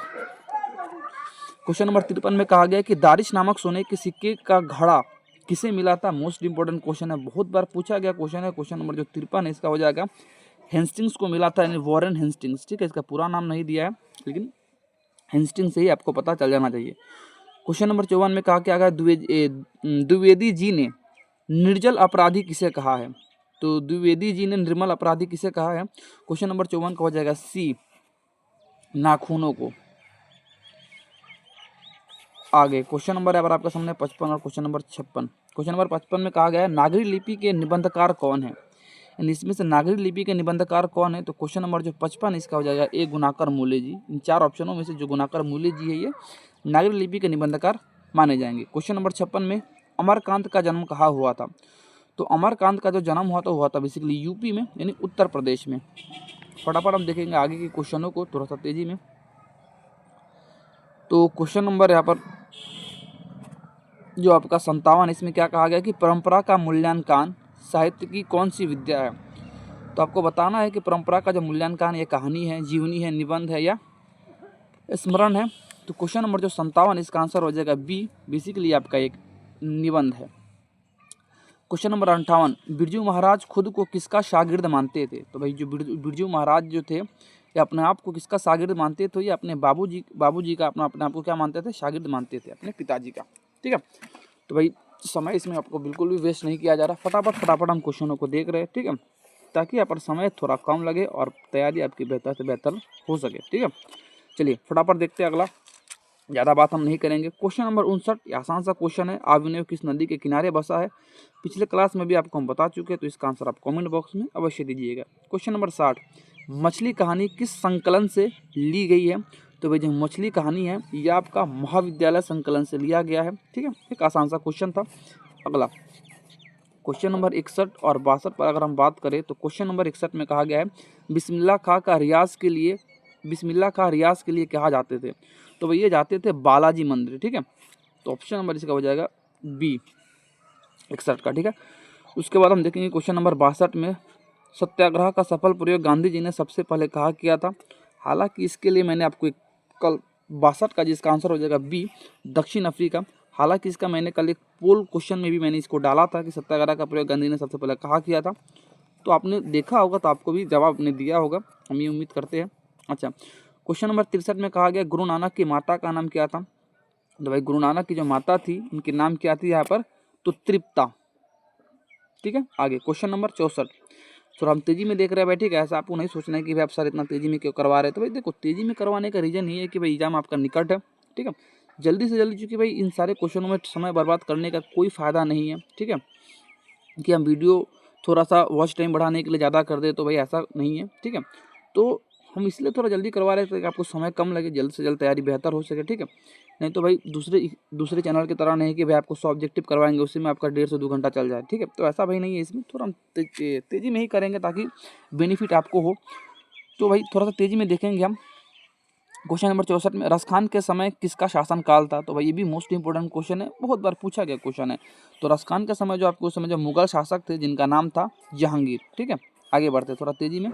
क्वेश्चन नंबर 53 में कहा गया कि दारिश नामक सोने के सिक्के का घड़ा किसे मिला था। मोस्ट इंपॉर्टेंट क्वेश्चन है, बहुत बार पूछा गया क्वेश्चन है। क्वेश्चन नंबर जो 53 है इसका हो जाएगा हेस्टिंग्स को मिला था, यानी वॉरेन हेस्टिंग्स, ठीक है। इसका पूरा नाम नहीं दिया है, लेकिन हेस्टिंग्स से ही आपको पता चल जाना चाहिए। क्वेश्चन नंबर 54 में कहा क्या गया, द्विवेदी जी ने निर्जल अपराधी किसे कहा है। तो द्विवेदी जी ने निर्मल अपराधी किसे कहा है। क्वेश्चन नंबर 54 का हो जाएगा सी, नाखूनों को। आगे क्वेश्चन नंबर है आपका सामने 55 और क्वेश्चन नंबर 56। क्वेश्चन नंबर 55 में कहा गया है नागरी लिपि के निबंधकार कौन है। इसमें से नागरी लिपि के निबंधकार कौन है। तो क्वेश्चन नंबर जो 55 इसका हो जाएगा ए, गुणाकर मूले जी। इन 4 ऑप्शनों में से जो गुणाकर मूले जी है, ये नागरी लिपि के निबंधकार माने जाएंगे। क्वेश्चन नंबर 56 में अमरकांत का जन्म कहाँ हुआ था। तो अमरकांत का जो जन्म हुआ था बेसिकली यूपी में, यानी उत्तर प्रदेश में। फटाफट हम देखेंगे आगे के क्वेश्चनों को थोड़ा सा तेजी में। तो क्वेश्चन नंबर यहाँ पर जो आपका 57, इसमें क्या कहा गया कि परंपरा का मूल्यांकन साहित्य की कौन सी विद्या है। तो आपको बताना है कि परंपरा का जो मूल्यांकन, ये कहानी है, जीवनी है, निबंध है या स्मरण है। तो क्वेश्चन नंबर जो 57 इसका आंसर हो जाएगा बी, बेसिकली आपका एक निबंध है। क्वेश्चन नंबर 58, बिरजू महाराज खुद को किसका शागिर्द मानते थे। तो भाई जो बिरजू महाराज जो थे, ये अपने आप को किसका शागिर्द मानते थे। ये अपने बाबूजी का अपने आप को क्या मानते थे, शागिर्द मानते थे, अपने पिताजी का, ठीक है। तो भाई समय इसमें आपको बिल्कुल भी वेस्ट नहीं किया जा रहा। फटाफट हम क्वेश्चनों को देख रहे हैं, ठीक है, ताकि यहाँ पर समय थोड़ा कम लगे और तैयारी आपकी बेहतर से बेहतर हो सके, ठीक है। चलिए फटाफट देखते हैं अगला, ज़्यादा बात हम नहीं करेंगे। क्वेश्चन नंबर 59, आसान सा क्वेश्चन है, अभिनय किस नदी के किनारे बसा है। पिछले क्लास में भी आपको हम बता चुके हैं, तो इसका आंसर आप कमेंट बॉक्स में अवश्य दीजिएगा। क्वेश्चन नंबर 60, मछली कहानी किस संकलन से ली गई है? तो भाई जो मछली कहानी है ये आपका महाविद्यालय संकलन से लिया गया है। ठीक है, एक आसान सा क्वेश्चन था। अगला क्वेश्चन नंबर 61 और 62 पर अगर हम बात करें तो क्वेश्चन नंबर 61 में कहा गया है बिस्मिल्लाह खां का रियाज के लिए कहा जाते थे? तो भाई ये जाते थे बालाजी मंदिर। ठीक है, तो ऑप्शन नंबर इसका हो जाएगा बी 61 का। ठीक है, उसके बाद हम देखेंगे क्वेश्चन नंबर 62 में सत्याग्रह का सफल प्रयोग गांधी जी ने सबसे पहले कहा किया था? हालांकि इसके लिए मैंने आपको कल 62 का जिसका आंसर हो जाएगा बी दक्षिण अफ्रीका। हालांकि इसका मैंने कल एक पोल क्वेश्चन में भी मैंने इसको डाला था कि सत्याग्रह का प्रयोग गांधी ने सबसे पहले कहा किया था, तो आपने देखा होगा तो आपको भी जवाब ने दिया होगा, हम ये उम्मीद करते हैं। अच्छा, क्वेश्चन नंबर 63 में कहा गया गुरु नानक की माता का नाम क्या था? तो भाई गुरु नानक की जो माता थी उनके नाम क्या थी यहाँ पर? तो तृप्ता। ठीक है, आगे क्वेश्चन नंबर 64। तो हम तेजी में देख रहे हैं भाई। ठीक है, ऐसा आपको नहीं सोचना है कि भाई आप सर इतना तेजी में क्यों करवा रहे हैं। तो भाई देखो, तेजी में करवाने का रीजन ये है कि भाई एग्जाम आपका निकट है। ठीक है, जल्दी से जल्दी, चूंकि भाई इन सारे क्वेश्चनों में समय बर्बाद करने का कोई फायदा नहीं है। ठीक है, कि हम वीडियो थोड़ा सा वॉच टाइम बढ़ाने के लिए ज़्यादा कर दे, तो भाई ऐसा नहीं है। ठीक है, तो हम इसलिए थोड़ा जल्दी करवा रहे थे कि आपको समय कम लगे, जल्द से जल्द तैयारी बेहतर हो सके। ठीक है, नहीं तो भाई दूसरे चैनल की तरह नहीं कि भाई आपको 100 ऑब्जेक्टिव करवाएंगे, उसी में आपका 1.5 से 2 घंटा चल जाए। ठीक है, तो ऐसा भाई नहीं है, इसमें थोड़ा हम तेज़ी में ही करेंगे ताकि बेनिफिट आपको हो। तो भाई थोड़ा सा तेज़ी में देखेंगे हम। क्वेश्चन नंबर 64 में रसखान के समय किसका शासनकाल था? तो भाई ये भी मोस्ट इंपोर्टेंट क्वेश्चन है, बहुत बार पूछा गया क्वेश्चन है। तो रसखान के समय जो आपको उस समय जो मुगल शासक थे जिनका नाम था जहांगीर। ठीक है, आगे बढ़ते थोड़ा तेजी में।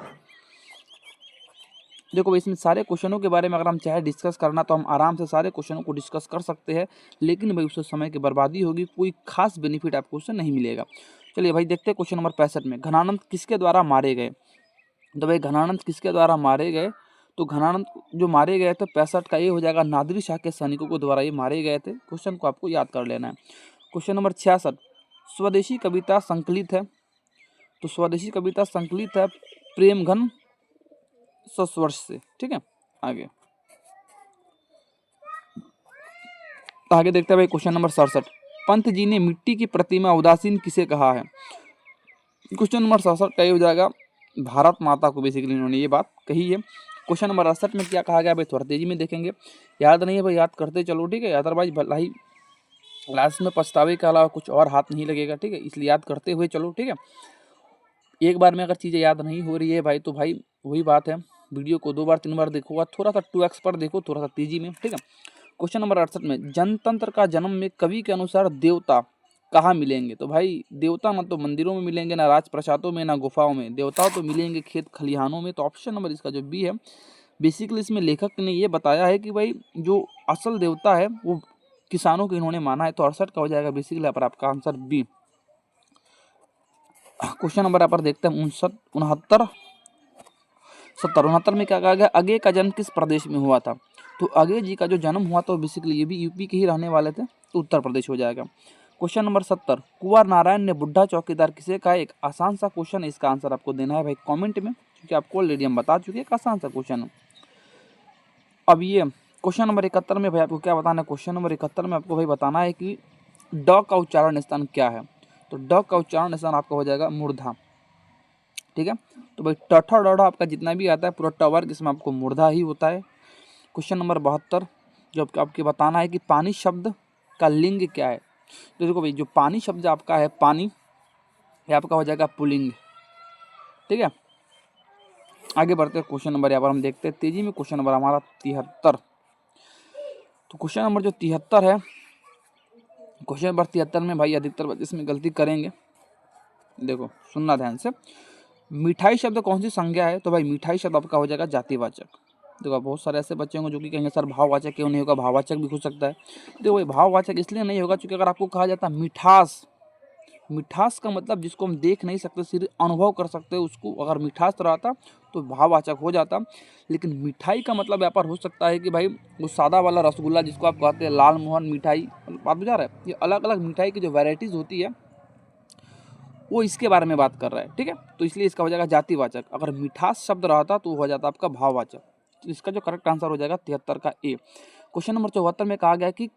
देखो भाई इसमें सारे क्वेश्चनों के बारे में अगर हम चाहे डिस्कस करना तो हम आराम से सारे क्वेश्चनों को डिस्कस कर सकते हैं, लेकिन भाई उससे समय की बर्बादी होगी, कोई खास बेनिफिट आपको उससे नहीं मिलेगा। चलिए भाई देखते हैं क्वेश्चन नंबर 65 में घनानंद किसके द्वारा मारे गए? तो भाई घनानंद किसके द्वारा मारे गए? तो घनानंद जो मारे गए थे 65 का ये हो जाएगा नादिर शाह के सैनिकों को द्वारा ये मारे गए थे। क्वेश्चन को आपको याद कर लेना है। क्वेश्चन नंबर 66 स्वदेशी कविता संकलित है? तो स्वदेशी कविता संकलित है प्रेमघन सस्वर्ष से। ठीक है, आगे देखते हैं भाई क्वेश्चन नंबर 67 पंत जी ने मिट्टी की प्रतिमा उदासीन किसे कहा है? क्वेश्चन नंबर 67 का ये हो जाएगा भारत माता को बेसिकली इन्होंने ये बात कही है। क्वेश्चन नंबर 68 में क्या कहा गया भाई थोड़ा तेजी में देखेंगे, याद नहीं है भाई याद करते चलो। ठीक है, अदरवाइज भला ही लास्ट में पछतावे के अलावा कुछ और हाथ नहीं लगेगा। ठीक है, इसलिए याद करते हुए चलो। ठीक है, एक बार में अगर चीज़ें याद नहीं हो रही है भाई तो भाई वही बात है, वीडियो को 2 बार 3 बार देखोगा, थोड़ा सा 2x पर देखो, थोड़ा सा तेजी में। ठीक है, क्वेश्चन नंबर 68 में जनतंत्र का जन्म में कवि के अनुसार देवता कहाँ मिलेंगे? तो भाई देवता ना तो मंदिरों में मिलेंगे, ना राजप्रसादों में, ना गुफाओं में, देवता तो मिलेंगे खेत खलिहानों में। तो ऑप्शन नंबर इसका जो बी है, बेसिकली इसमें लेखक ने ये बताया है कि भाई जो असल देवता है वो किसानों को इन्होंने माना है। तो 68 का हो जाएगा बेसिकली यहाँ पर आपका आंसर बी। क्वेश्चन नंबर यहाँ पर देखते हैं 69 में क्या कहा गया अगे का जन्म किस प्रदेश में हुआ था? तो अगे जी का जो जन्म हुआ तो बेसिकली ये भी यूपी के ही रहने वाले थे, तो उत्तर प्रदेश हो जाएगा। क्वेश्चन नंबर 70 कुंवर नारायण ने बुढ़ा चौकीदार किसे कहा? एक आसान सा क्वेश्चन है, इसका आंसर आपको देना है भाई कमेंट में, क्योंकि आपको ऑलरेडी हम बता चुके हैं, एक आसान सा क्वेश्चन है। अब ये क्वेश्चन नंबर 71 में भाई आपको क्या बताना है? क्वेश्चन नंबर 71 में आपको भाई बताना है कि ड का उच्चारण स्थान क्या है? तो ड का उच्चारण स्थान आपका हो जाएगा मूर्धा। ठीक है, तो भाई टठा डढ़ा आपका जितना भी आता है पूरा टवर्ग इसमें आपको मूर्धा ही होता है। क्वेश्चन नंबर 72 जो आपके बताना है कि पानी शब्द का लिंग क्या है? तो देखो भाई जो पानी शब्द आपका है पानी, ये आपका हो जाएगा पुल्लिंग। ठीक है, आगे बढ़ते हैं क्वेश्चन नंबर यहाँ पर हम देखते हैं तेजी में। क्वेश्चन नंबर हमारा 73। तो क्वेश्चन नंबर जो 73 है, क्वेश्चन नंबर 73 में भाई अधिकतर बच्चे इसमें गलती करेंगे। देखो सुनना ध्यान से, मिठाई शब्द कौन सी संज्ञा है? तो भाई मिठाई शब्द आपका हो जाएगा जातिवाचक। देखो बहुत सारे ऐसे बच्चे होंगे जो कि कहेंगे सर भाववाचक क्यों नहीं होगा, भाववाचक भी हो सकता है। देखो भाई भाववाचक इसलिए नहीं होगा क्योंकि अगर आपको कहा जाता है मिठास, मिठास का मतलब जिसको हम देख नहीं सकते सिर्फ अनुभव कर सकते हैं उसको अगर मिठास रहता तो भाववाचक हो जाता। लेकिन मिठाई का मतलब यहाँ पर हो सकता है कि भाई वो सादा वाला रसगुल्ला जिसको आप कहते हैं लाल मोहन मिठाई, बात बुझा रहा है, ये अलग अलग मिठाई की जो वेराइटीज़ होती है वो इसके बारे में बात कर रहा है। ठीक है, तो इसलिए इसका हो जाएगा जातिवाचक। अगर मिठास शब्द रहता तो हो जाता आपका भाववाचक। तो इसका जो करेक्ट आंसर हो जाएगा 73 का ए। क्वेश्चन नंबर 74 में कहा गया कि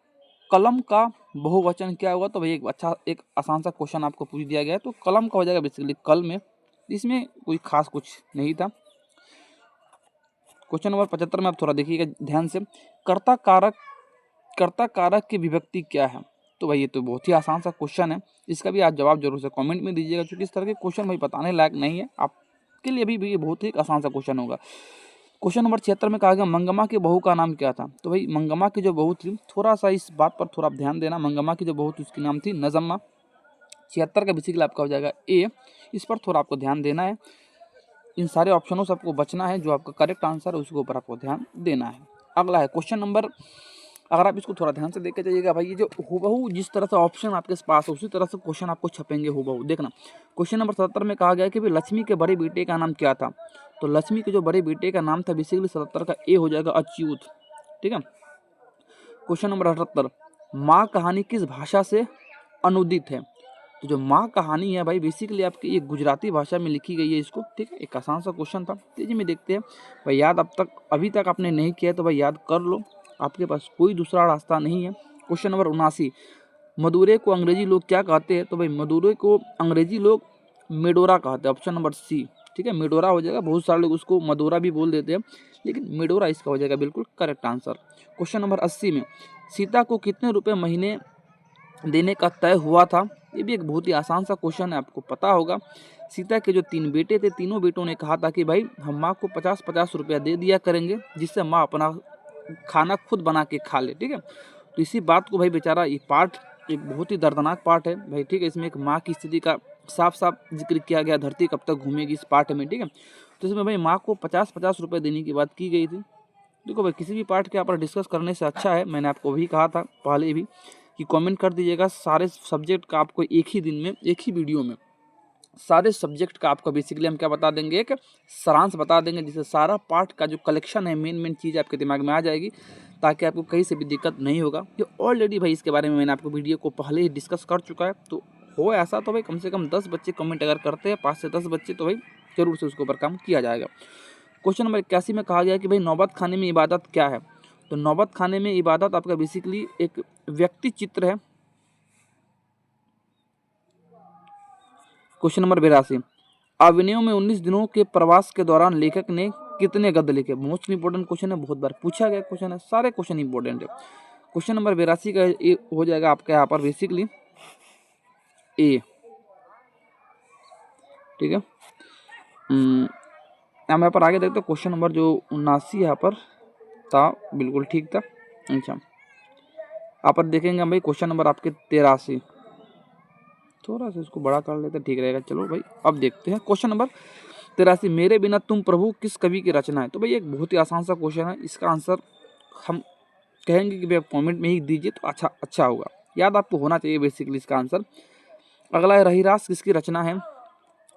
कलम का बहुवचन क्या होगा? तो भाई एक आसान सा क्वेश्चन आपको पूछ दिया गया है, तो कलम का हो जाएगा बेसिकली कल में, इसमें कोई खास कुछ नहीं था। क्वेश्चन नंबर 75 में आप थोड़ा देखिएगा ध्यान से, कर्ता कारक की विभक्ति क्या है। तो भाई ये तो बहुत ही आसान सा क्वेश्चन है, इसका भी आप जवाब जरूर से कमेंट में दीजिएगा, क्योंकि इस तरह के क्वेश्चन भाई बताने लायक नहीं है, आपके लिए भी ये बहुत ही आसान सा क्वेश्चन होगा। क्वेश्चन नंबर 76 में कहा गया मंगमा की बहू का नाम क्या था। तो भाई मंगमा की जो बहू थी, थोड़ा सा इस बात पर थोड़ा आप ध्यान देना, मंगमा की जो बहू थी उसकी नाम थी नजम्मा। 76 का बेसिकली आपका हो जाएगा ए, इस पर थोड़ा आपको ध्यान देना है। इन सारे ऑप्शनों से आपको बचना है, जो आपका करेक्ट आंसर है उसके ऊपर आपको ध्यान देना है। अगला है क्वेश्चन नंबर, अगर आप इसको थोड़ा ध्यान से देख के जाइएगा भाई, ये जो हूबहू जिस तरह से ऑप्शन आपके पास है उसी तरह से क्वेश्चन आपको छपेंगे हूबहू। देखना क्वेश्चन नंबर 77 में कहा गया कि भाई लक्ष्मी के बड़े बेटे का नाम क्या था। तो लक्ष्मी के जो बड़े बेटे का नाम था बेसिकली 77 का ए हो जाएगा अच्युत, ठीक है। क्वेश्चन नंबर 78, माँ कहानी किस भाषा से अनुदित है। तो जो माँ कहानी है भाई बेसिकली आपकी ये गुजराती भाषा में लिखी गई है इसको, ठीक है। एक आसान सा क्वेश्चन था, तेजी में देखते हैं भाई, याद अभी तक आपने नहीं किया तो भाई याद कर लो, आपके पास कोई दूसरा रास्ता नहीं है। क्वेश्चन नंबर 79, मदुरै को अंग्रेजी लोग क्या कहते हैं। तो भाई मदुरै को अंग्रेजी लोग मेडोरा कहते हैं, ऑप्शन नंबर सी, ठीक है, मेडोरा हो जाएगा। बहुत सारे लोग उसको मदुरा भी बोल देते हैं, लेकिन मेडोरा इसका हो जाएगा बिल्कुल करेक्ट आंसर। क्वेश्चन नंबर 80 में सीता को कितने रुपए महीने देने का तय हुआ था। ये भी एक बहुत ही आसान सा क्वेश्चन है, आपको पता होगा। सीता के जो 3 बेटे थे, तीनों बेटों ने कहा था कि भाई हम माँ को 50-50 रुपया दे दिया करेंगे, जिससे माँ अपना खाना खुद बना के खा ले, ठीक है। तो इसी बात को भाई बेचारा, ये पार्ट एक बहुत ही दर्दनाक पार्ट है भाई, ठीक है। इसमें एक माँ की स्थिति का साफ साफ जिक्र किया गया, धरती कब तक घूमेगी इस पार्ट में, ठीक है। तो इसमें भाई माँ को 50-50 रुपये देने की बात की गई थी। देखो भाई किसी भी पार्ट के यहाँ पर डिस्कस करने से अच्छा है, मैंने आपको भी कहा था पहले भी कि कमेंट कर दीजिएगा, सारे सब्जेक्ट का आपको एक ही दिन में एक ही वीडियो में सारे सब्जेक्ट का आपको बेसिकली हम क्या बता देंगे, एक सारांश बता देंगे, जिससे सारा पार्ट का जो कलेक्शन है, मेन चीज़ आपके दिमाग में आ जाएगी, ताकि आपको कहीं से भी दिक्कत नहीं होगा। ये ऑलरेडी भाई इसके बारे में मैंने आपको वीडियो को पहले ही डिस्कस कर चुका है। तो हो ऐसा तो भाई कम से कम 10 बच्चे कमेंट अगर करते हैं, 5 से 10 बच्चे, तो भाई जरूर से उसके ऊपर काम किया जाएगा। क्वेश्चन नंबर 81 में कहा गया कि भाई नौबत खाने में इबादत क्या है। तो नौबत खाने में इबादत आपका बेसिकली एक व्यक्ति चित्र है। क्वेश्चन नंबर 82, अभिनयों में 19 दिनों के प्रवास के दौरान लेखक ने कितने गद्य लिखे। मोस्ट इंपोर्टेंट क्वेश्चन है, बहुत बार पूछा गया क्वेश्चन है, सारे क्वेश्चन इंपोर्टेंट है। क्वेश्चन नंबर 82 का ए हो जाएगा आपका यहाँ पर बेसिकली ए, ठीक है। यहाँ पर आगे देखते हैं क्वेश्चन नंबर जो 79 यहाँ पर था, बिल्कुल ठीक था। अच्छा यहाँ पर देखेंगे भाई क्वेश्चन नंबर आपके 83, थोड़ा सा इसको बड़ा कर लेते ठीक रहेगा। चलो भाई अब देखते हैं क्वेश्चन नंबर 83, मेरे बिना तुम प्रभु किस कवि की रचना है। तो भाई एक बहुत ही आसान सा क्वेश्चन है, इसका आंसर हम कहेंगे कि भाई आप कमेंट में ही दीजिए तो अच्छा होगा, याद आपको होना चाहिए बेसिकली इसका आंसर। अगला है रहीरास किसकी रचना है।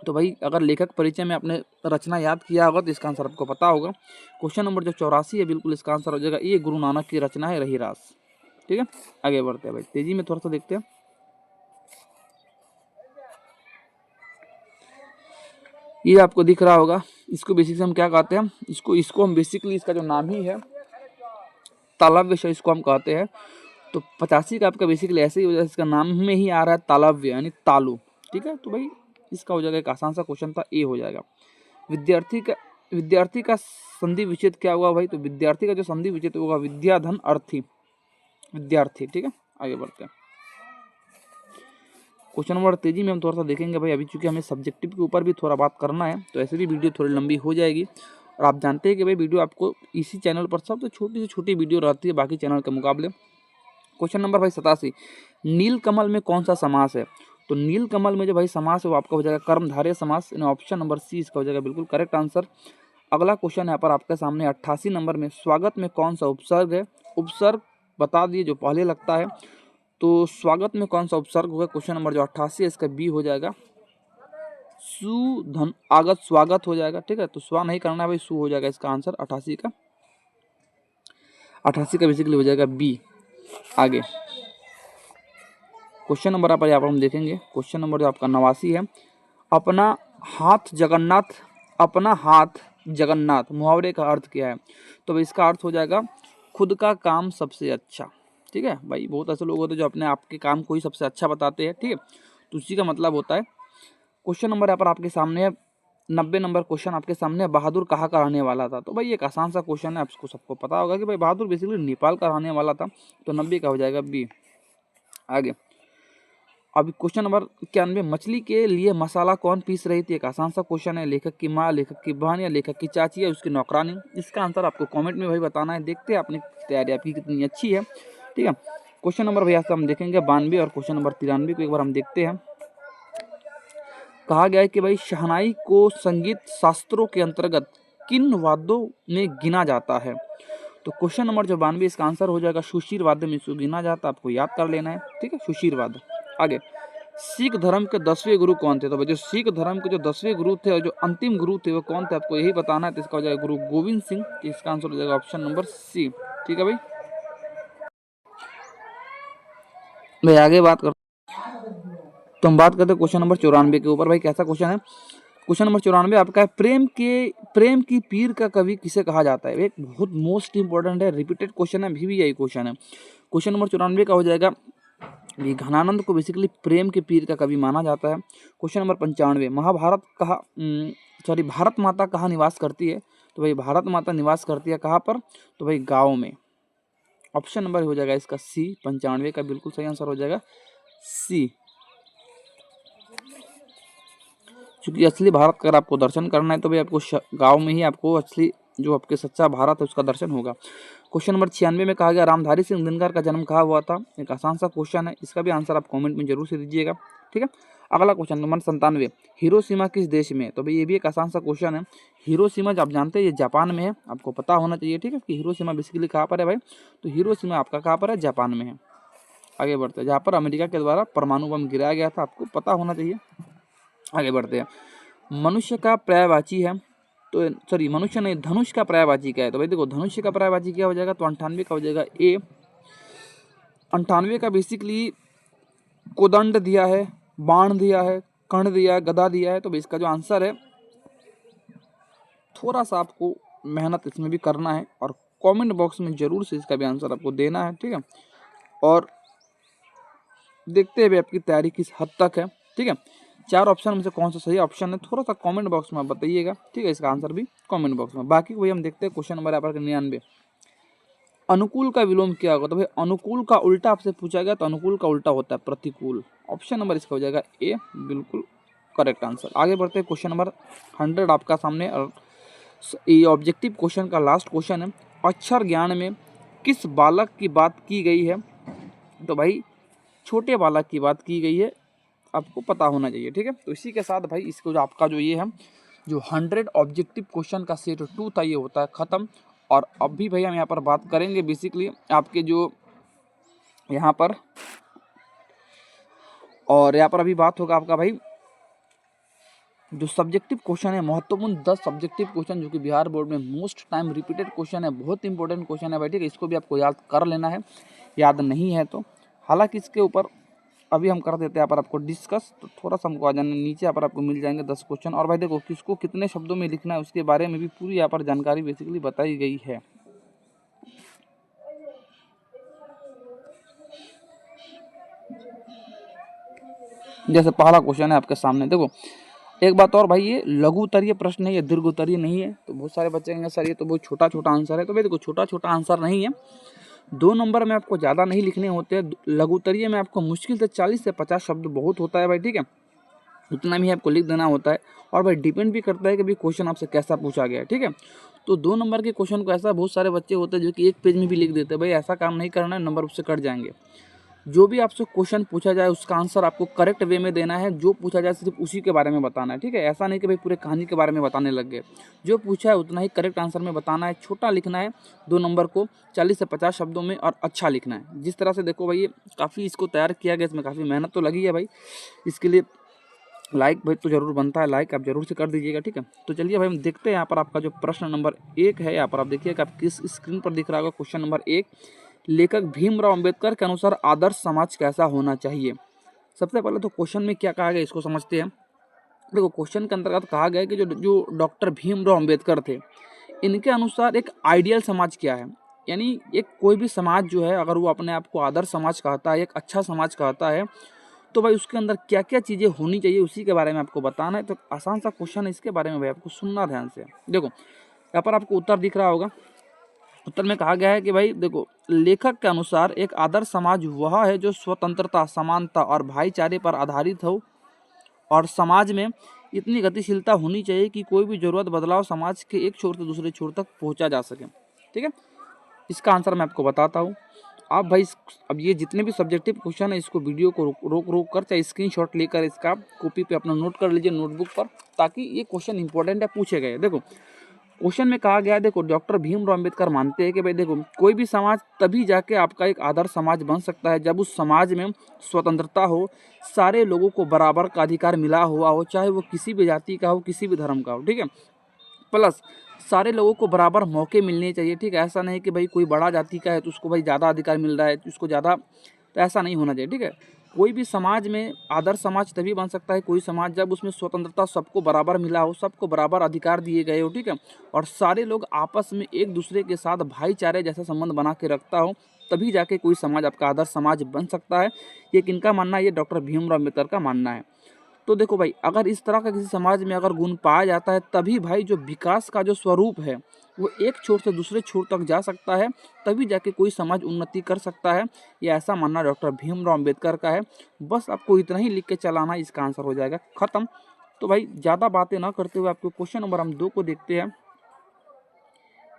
तो भाई अगर लेखक परिचय में आपने रचना याद किया होगा तो इसका आंसर आपको पता होगा। क्वेश्चन नंबर जो 84 है, बिल्कुल इसका आंसर हो जाएगा ये गुरु नानक की रचना है रहीरास, ठीक है। आगे बढ़ते हैं भाई, तेजी में थोड़ा सा देखते हैं। ये आपको दिख रहा होगा, इसको बेसिकली हम क्या कहते हैं, इसको हम बेसिकली इसका जो नाम ही है तालव्य, इसको हम कहते हैं। तो 85 का आपका बेसिकली ऐसे ही हो जाएगा, इसका नाम में ही आ रहा है तालव्य यानी तालु, ठीक है। तो भाई इसका हो जाएगा एक आसान सा क्वेश्चन था, ए हो जाएगा। विद्यार्थी का संधि विच्छेद क्या हुआ भाई। तो विद्यार्थी का जो संधि विच्छेद होगा विद्याधन अर्थी, विद्यार्थी, ठीक है। आगे बढ़ते हैं क्वेश्चन नंबर, तेजी में हम थोड़ा सा देखेंगे भाई, अभी चूंकि हमें सब्जेक्टिव के ऊपर भी थोड़ा बात करना है तो ऐसे भी वीडियो थोड़ी लंबी हो जाएगी। और आप जानते हैं कि भाई वीडियो आपको इसी चैनल पर सबसे छोटी से छोटी वीडियो रहती है बाकी चैनल के मुकाबले। क्वेश्चन नंबर भाई 87, नील कमल में कौन सा समास है। तो नील कमल में जो भाई समास है वो आपका हो जाएगा कर्मधारय समास, ऑप्शन नंबर सी इसका हो जाएगा बिल्कुल करेक्ट आंसर। अगला क्वेश्चन यहाँ पर आपके सामने 88 नंबर में स्वागत में कौन सा उपसर्ग है। उपसर्ग बता दिए जो पहले लगता है, तो स्वागत में कौन सा उपसर्ग होगा। क्वेश्चन नंबर जो 88 है इसका बी हो जाएगा, सु धन आगत स्वागत हो जाएगा, ठीक है। तो स्वा नहीं करना है भाई, सु हो जाएगा इसका आंसर 88 का बेसिकली हो जाएगा बी। आगे क्वेश्चन नंबर यहाँ पर हम देखेंगे, क्वेश्चन नंबर जो आपका 89 है, अपना हाथ जगन्नाथ मुहावरे का अर्थ क्या है। तो इसका अर्थ हो जाएगा खुद का काम सबसे अच्छा, ठीक है भाई। बहुत ऐसे लोग होते हैं जो अपने आपके काम को ही सबसे अच्छा बताते हैं, ठीक है। तो उसी का मतलब होता है। क्वेश्चन नंबर यहाँ पर आपके सामने है 90 नंबर क्वेश्चन आपके सामने, बहादुर कहाँ का रहने वाला था? तो भाई एक आसान सा क्वेश्चन है, आपको सबको पता होगा कि भाई बहादुर बेसिकली नेपाल का रहने वाला था, तो 90 का हो जाएगा बी। आगे अब क्वेश्चन नंबर 91, मछली के लिए मसाला कौन पीस रही थी? एक आसान सा क्वेश्चन है, लेखक की माँ, लेखक की बहन या लेखक की चाची या उसकी नौकरानी? इसका आंसर आपको कमेंट में भाई बताना है। देखते हैं अपनी तैयारी आपकी कितनी अच्छी है, ठीक है। क्वेश्चन नंबर भैया से हम देखेंगे 92 और क्वेश्चन नंबर 93 को एक बार हम देखते हैं। कहा गया है कि भाई शहनाई को संगीत शास्त्रों के अंतर्गत किन वाद्यों में गिना जाता है? तो क्वेश्चन नंबर जो 92 इसका आंसर हो जाएगा सुशीर वाद्य में इसको गिना जाता है, आपको याद कर लेना है, ठीक है, सुशीर वाद्य। आगे सिख धर्म के 10वें गुरु कौन थे? तो भाई जो सिख धर्म के जो 10वें गुरु थे और जो अंतिम गुरु थे वो कौन थे, आपको यही बताना है। तो इसका हो जाएगा गुरु गोविंद सिंह, तो इसका आंसर हो जाएगा ऑप्शन नंबर सी, ठीक है भाई। आगे बात कर, तो हम बात करते हैं क्वेश्चन नंबर 94 के ऊपर। भाई कैसा क्वेश्चन है? क्वेश्चन नंबर 94 आपका है, प्रेम की पीर का कवि किसे कहा जाता है? एक बहुत मोस्ट इंपॉर्टेंट है, रिपीटेड क्वेश्चन है, अभी भी यही क्वेश्चन है। क्वेश्चन नंबर 94 का हो जाएगा, घनानंद को बेसिकली प्रेम के पीर का कवि माना जाता है। क्वेश्चन नंबर 95, भारत माता कहाँ निवास करती है? तो भाई भारत माता निवास करती है कहाँ पर? तो भाई गाँव में। ऑप्शन नंबर हो जाएगा इसका सी, 95 का बिल्कुल सही आंसर हो जाएगा सी। क्योंकि असली भारत का अगर आपको दर्शन करना है तो भाई आपको गांव में ही आपको असली जो आपके सच्चा भारत है उसका दर्शन होगा। क्वेश्चन नंबर 96 में कहा गया रामधारी सिंह दिनकर का जन्म कहाँ हुआ था? एक आसान सा क्वेश्चन है, इसका भी आंसर आप कमेंट में जरूर से दीजिएगा, ठीक है। अगला क्वेश्चन नंबर 97, हिरोशिमा किस देश में? तो भाई ये भी एक आसान सा क्वेश्चन है। हिरोशिमा आप जानते हैं ये जापान में है, आपको पता होना चाहिए, ठीक है, कि हिरोशिमा बेसिकली कहाँ पर है भाई? तो हिरोशिमा आपका कहाँ पर है? जापान में है। आगे बढ़ते हैं, जहाँ पर अमेरिका के द्वारा परमाणु बम गिराया गया था, आपको पता होना चाहिए। आगे बढ़ते हैं, मनुष्य का पर्यायवाची है, तो सॉरी मनुष्य नहीं, धनुष का पर्यायवाची क्या है? तो भाई देखो धनुष्य का पर्यायवाची क्या हो जाएगा? तो 98 का हो जाएगा ए। 98 का बेसिकली कोदंड दिया है, बाण दिया है, कर्ण दिया है, गदा दिया है। तो भाई इसका जो आंसर है, थोड़ा सा आपको मेहनत इसमें भी करना है और कमेंट बॉक्स में जरूर से इसका भी आंसर आपको देना है, ठीक है। और देखते हैं भाई आपकी तैयारी किस हद तक है, ठीक है। 4 ऑप्शन में से कौन सा सही ऑप्शन है, थोड़ा सा कमेंट बॉक्स में बताइएगा, ठीक है। इसका आंसर भी कमेंट बॉक्स में। बाकी वही हम देखते हैं क्वेश्चन नंबर यहाँ पर 99, अनुकूल का विलोम क्या होगा? तो भाई अनुकूल का उल्टा आपसे पूछा गया, तो अनुकूल का उल्टा होता है प्रतिकूल। ऑप्शन नंबर इसका हो जाएगा ए, बिल्कुल करेक्ट आंसर। आगे बढ़ते हैं, क्वेश्चन नंबर 100 आपका सामने, और ये ऑब्जेक्टिव क्वेश्चन का लास्ट क्वेश्चन है। अक्षर ज्ञान में किस बालक की बात की गई है? तो भाई छोटे बालक की बात की गई है, आपको पता होना चाहिए, ठीक है। तो इसी के साथ भाई इसको जो आपका जो ये है जो 100 ऑब्जेक्टिव क्वेश्चन का सेट 2 था ये होता है ख़त्म। और अब भी भाई हम यहाँ पर बात करेंगे बेसिकली आपके जो यहाँ पर, और यहाँ पर अभी बात होगा आपका भाई जो सब्जेक्टिव क्वेश्चन है, महत्वपूर्ण 10 सब्जेक्टिव क्वेश्चन जो कि बिहार बोर्ड में मोस्ट टाइम रिपीटेड क्वेश्चन है, बहुत इंपॉर्टेंट क्वेश्चन है भाई, ठीक है। इसको भी आपको याद कर लेना है, याद नहीं है तो। हालांकि इसके ऊपर अभी हम कर देते हैं यहाँ पर आपको डिस्कस, तो थोड़ा सा हमको आ जाना नीचे, यहाँ पर आपको मिल जाएंगे 10 क्वेश्चन। और भाई देखो किसको कितने शब्दों में लिखना है उसके बारे में भी पूरी यहाँ पर जानकारी बेसिकली बताई गई है। जैसे पहला क्वेश्चन है आपके सामने, देखो एक बात और भाई, ये लघु उत्तरीय प्रश्न है, ये दीर्घ उत्तरीय नहीं है। तो बहुत सारे बच्चे कहेंगे सर ये तो बहुत छोटा छोटा आंसर है, तो भाई देखो छोटा छोटा आंसर नहीं है। 2 नंबर में आपको ज़्यादा नहीं लिखने होते हैं, लघु उत्तरीय में आपको मुश्किल से 40 से 50 शब्द बहुत होता है भाई, ठीक है, उतना भी आपको लिख देना होता है। और भाई डिपेंड भी करता है कि भाई क्वेश्चन आपसे कैसा पूछा गया है, ठीक है। तो 2 नंबर के क्वेश्चन को ऐसा बहुत सारे बच्चे होते हैं जो कि 1 पेज में भी लिख देते हैं, भाई ऐसा काम नहीं करना है, नंबर उससे कट जाएंगे। जो भी आपसे क्वेश्चन पूछा जाए उसका आंसर आपको करेक्ट वे में देना है, जो पूछा जाए सिर्फ उसी के बारे में बताना है, ठीक है। ऐसा नहीं कि भाई पूरे कहानी के बारे में बताने लग गए, जो पूछा है उतना ही करेक्ट आंसर में बताना है, छोटा लिखना है 2 नंबर को 40 से 50 शब्दों में, और अच्छा लिखना है। जिस तरह से देखो भाई ये काफ़ी इसको तैयार किया गया, इसमें काफ़ी मेहनत तो लगी है भाई, इसके लिए लाइक भाई तो जरूर बनता है, लाइक आप जरूर से कर दीजिएगा, ठीक है। तो चलिए भाई हम देखते हैं यहाँ पर आपका जो प्रश्न नंबर 1 है, यहाँ पर आप देखिएगा आप किस स्क्रीन पर दिख रहा होगा। क्वेश्चन नंबर 1, लेखक भीमराव अंबेडकर के अनुसार आदर्श समाज कैसा होना चाहिए? सबसे पहले तो क्वेश्चन में क्या कहा गया इसको समझते हैं। देखो क्वेश्चन के अंतर्गत कहा गया है कि जो डॉक्टर भीमराव अंबेडकर थे, इनके अनुसार एक आइडियल समाज क्या है, यानी एक कोई भी समाज जो है अगर वो अपने आप को आदर्श समाज कहता है, एक अच्छा समाज कहता है, तो भाई उसके अंदर क्या क्या चीज़ें होनी चाहिए उसी के बारे में आपको बताना है। तो आसान सा क्वेश्चन है, इसके बारे में भाई आपको सुनना ध्यान से। देखो यहाँ पर आपको उत्तर दिख रहा होगा। उत्तर में कहा गया है कि भाई देखो, लेखक के अनुसार एक आदर्श समाज वह है जो स्वतंत्रता, समानता और भाईचारे पर आधारित हो, और समाज में इतनी गतिशीलता होनी चाहिए कि कोई भी जरूरत बदलाव समाज के एक छोर से दूसरे छोर तक पहुंचा जा सके। ठीक है, इसका आंसर मैं आपको बताता हूँ। आप भाई अब ये जितने भी सब्जेक्टिव क्वेश्चन है इसको वीडियो को रोक कर चाहे स्क्रीनशॉट लेकर इसका कॉपी पे अपना नोट कर लीजिए नोटबुक पर, ताकि ये क्वेश्चन इंपॉर्टेंट है, पूछे गए। देखो क्वेश्चन में कहा गया, देखो डॉक्टर भीमराव अंबेडकर मानते हैं कि भाई देखो, कोई भी समाज तभी जाके आपका एक आदर्श समाज बन सकता है जब उस समाज में स्वतंत्रता हो, सारे लोगों को बराबर का अधिकार मिला हुआ हो, चाहे वो किसी भी जाति का हो, किसी भी धर्म का हो। ठीक है, प्लस सारे लोगों को बराबर मौके मिलने चाहिए। ठीक है, ऐसा नहीं कि भाई कोई बड़ा जाति का है तो उसको भाई ज़्यादा अधिकार मिल रहा है, उसको ज़्यादा, तो ऐसा नहीं होना चाहिए। ठीक है, कोई भी समाज में आदर्श समाज तभी बन सकता है, कोई समाज जब उसमें स्वतंत्रता सबको बराबर मिला हो, सबको बराबर अधिकार दिए गए हो। ठीक है, और सारे लोग आपस में एक दूसरे के साथ भाईचारे जैसा संबंध बना के रखता हो, तभी जाके कोई समाज आपका आदर्श समाज बन सकता है। ये किनका मानना है? ये डॉक्टर भीमराव अम्बेडकर का मानना है। तो देखो भाई, अगर इस तरह का किसी समाज में अगर गुण पाया जाता है, तभी भाई जो विकास का जो स्वरूप है वो एक छोर से दूसरे छोर तक जा सकता है, तभी जाके कोई समाज उन्नति कर सकता है। ये ऐसा मानना डॉक्टर भीमराव अम्बेडकर का है। बस आपको इतना ही लिख के चलाना, इसका आंसर हो जाएगा खत्म। तो भाई ज़्यादा बातें ना करते हुए आपको क्वेश्चन नंबर हम 2 को देखते हैं।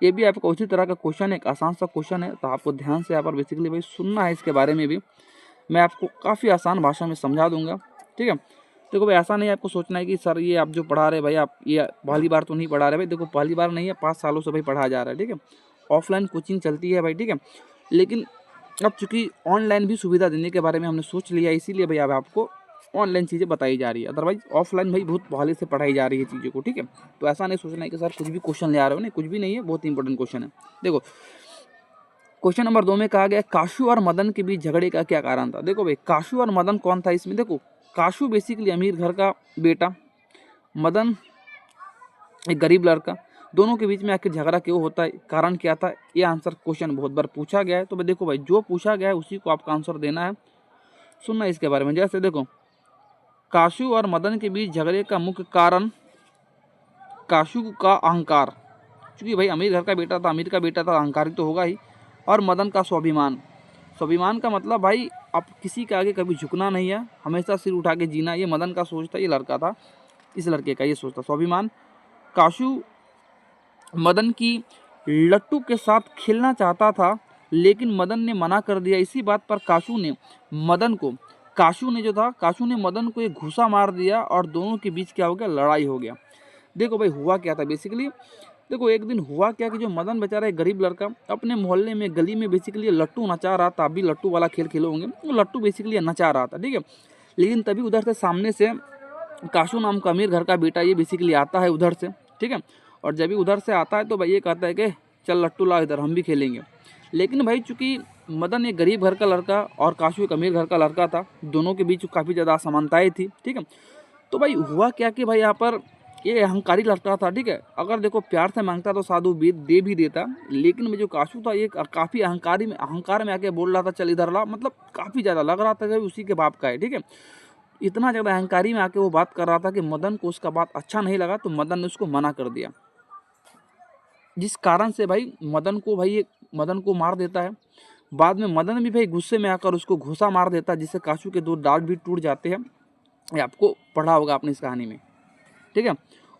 ये भी आपको उसी तरह का क्वेश्चन है, एक आसान सा क्वेश्चन है, तो आपको ध्यान से यहाँ पर बेसिकली भाई सुनना है। इसके बारे में भी मैं आपको काफ़ी आसान भाषा में समझा दूंगा। ठीक है, देखो भाई ऐसा नहीं है आपको सोचना है कि सर ये आप जो पढ़ा रहे भाई, आप ये पहली बार तो नहीं पढ़ा रहे भाई। देखो पहली बार नहीं है, 5 सालों से भाई पढ़ाया जा रहा है। ठीक है, ऑफलाइन कोचिंग चलती है भाई। ठीक है, लेकिन अब चूंकि ऑनलाइन भी सुविधा देने के बारे में हमने सोच लिया, इसीलिए भाई अब आपको ऑनलाइन चीज़ें बताई जा रही है। अदरवाइज ऑफलाइन भाई बहुत पहले से पढ़ाई जा रही है चीज़ों को। ठीक है, तो ऐसा नहीं सोचना है कि सर कुछ भी क्वेश्चन ले आ रहे हो, नहीं, कुछ भी नहीं है, बहुत इंपॉर्टेंट क्वेश्चन है। देखो क्वेश्चन नंबर 2 में कहा गया, काशू और मदन के बीच झगड़े का क्या कारण था? देखो भाई, काशू और मदन कौन था इसमें? देखो काशू बेसिकली अमीर घर का बेटा, मदन एक गरीब लड़का, दोनों के बीच में आखिर झगड़ा क्यों होता है, कारण क्या था? ये आंसर क्वेश्चन बहुत बार पूछा गया है। तो भाई देखो भाई, जो पूछा गया है उसी को आपका आंसर देना है, सुनना इसके बारे में। जैसे देखो, काशू और मदन के बीच झगड़े का मुख्य कारण काशू का अहंकार, क्योंकि भाई अमीर घर का बेटा था, अमीर का बेटा था, अहंकारी तो होगा ही। और मदन का स्वाभिमान, स्वाभिमान का मतलब भाई अब किसी के आगे कभी झुकना नहीं है, हमेशा सिर उठा के जीना, ये मदन का सोच था, ये लड़का था, इस लड़के का ये सोच था, स्वाभिमान। काशू मदन की लट्टू के साथ खेलना चाहता था, लेकिन मदन ने मना कर दिया। इसी बात पर काशू ने मदन को एक घूसा मार दिया और दोनों के बीच क्या हो गया? लड़ाई हो गया। देखो भाई हुआ क्या था बेसिकली, देखो एक दिन हुआ क्या कि जो मदन बेचारा एक गरीब लड़का अपने मोहल्ले में गली में बेसिकली लट्टू नचा रहा था। अभी लट्टू वाला खेल खेले होंगे, वो लट्टू बेसिकली नचा रहा था। ठीक है, लेकिन तभी उधर से सामने से काशू नाम का अमीर घर का बेटा ये बेसिकली आता है उधर से। ठीक है, और जब भी उधर से आता है तो भाई ये कहता है कि चल लट्टू ला इधर, हम भी खेलेंगे। लेकिन भाई चूंकि मदन एक गरीब घर का लड़का और काशू एक अमीर घर का लड़का था, दोनों के बीच काफ़ी ज़्यादा असमानताएँ थी। ठीक है, तो भाई हुआ क्या कि भाई यहाँ पर ये अहंकारी लड़का था। ठीक है, अगर देखो प्यार से मांगता तो साधु दे भी देता, लेकिन जो काशू था ये काफ़ी अहंकार में आके बोल रहा था चल इधर ला, मतलब काफ़ी ज़्यादा लग रहा था कि उसी के बाप का है। ठीक है, इतना ज़्यादा अहंकारी में आके वो बात कर रहा था कि मदन को उसका बात अच्छा नहीं लगा, तो मदन ने उसको मना कर दिया, जिस कारण से भाई मदन को मार देता है। बाद में मदन भी भाई गुस्से में आकर उसको घूसा मार देता है, जिससे काशू के 2 दांत भी टूट जाते हैं। ये आपको पढ़ा होगा आपने इस कहानी में। ठीक है,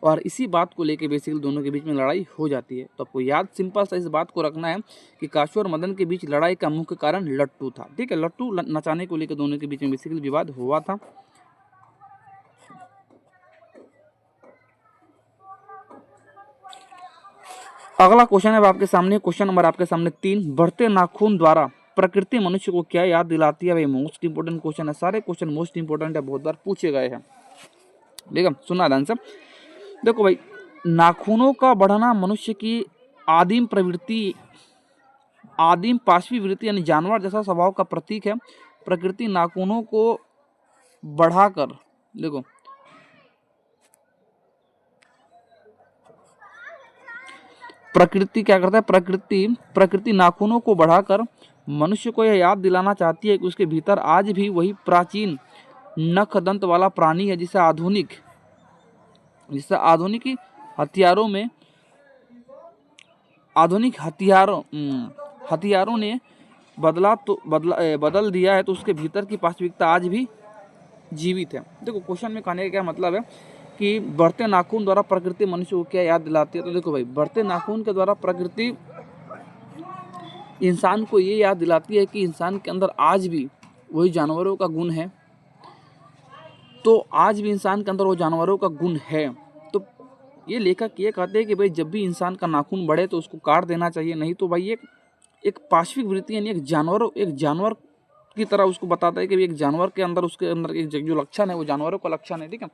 और इसी बात को लेके बेसिकली दोनों के बीच में लड़ाई हो जाती है। तो आपको याद सिंपल सा इस बात को रखना है कि काशू और मदन के बीच लड़ाई का मुख्य कारण लट्टू था। ठीक है, लट्टू नचाने को लेकर दोनों के बीच में बेसिकली विवाद हुआ था। अगला क्वेश्चन है आपके सामने, क्वेश्चन नंबर आपके सामने 3, बढ़ते नाखून द्वारा प्रकृति मनुष्य को क्या याद दिलाती है? भाई मोस्ट इंपोर्टेंट क्वेश्चन है, सारे क्वेश्चन मोस्ट इंपोर्टेंट है, बहुत बार पूछे गए हैं। ठीक है, सुना ध्यान से। देखो भाई, नाखूनों का बढ़ना मनुष्य की आदिम पाशवी वृत्ति यानी जानवर जैसा स्वभाव का प्रतीक है। प्रकृति नाखूनों को बढ़ाकर, देखो प्रकृति क्या करता है, प्रकृति नाखूनों को बढ़ाकर मनुष्य को यह याद दिलाना चाहती है कि उसके भीतर आज भी वही प्राचीन नख दंत वाला प्राणी है जिसे आधुनिक हथियारों में हथियारों ने बदल दिया है, तो उसके भीतर की वास्तविकता आज भी जीवित है। देखो क्वेश्चन में कहने का क्या मतलब है कि बढ़ते नाखून द्वारा प्रकृति मनुष्य को क्या याद दिलाती है। तो देखो भाई, बढ़ते नाखून के द्वारा प्रकृति इंसान को ये याद दिलाती है कि इंसान के अंदर आज भी वही जानवरों का गुण है। तो आज भी इंसान के अंदर वो जानवरों का गुण है। तो ये लेखक ये कहते हैं कि भाई जब भी इंसान का नाखून बढ़े तो उसको काट देना चाहिए, नहीं तो भाई एक पाशविक वृत्ति यानी एक जानवर की तरह उसको बताता है कि एक जानवर के अंदर उसके अंदर एक जो लक्षण है वो जानवरों का लक्षण है, ठीक है।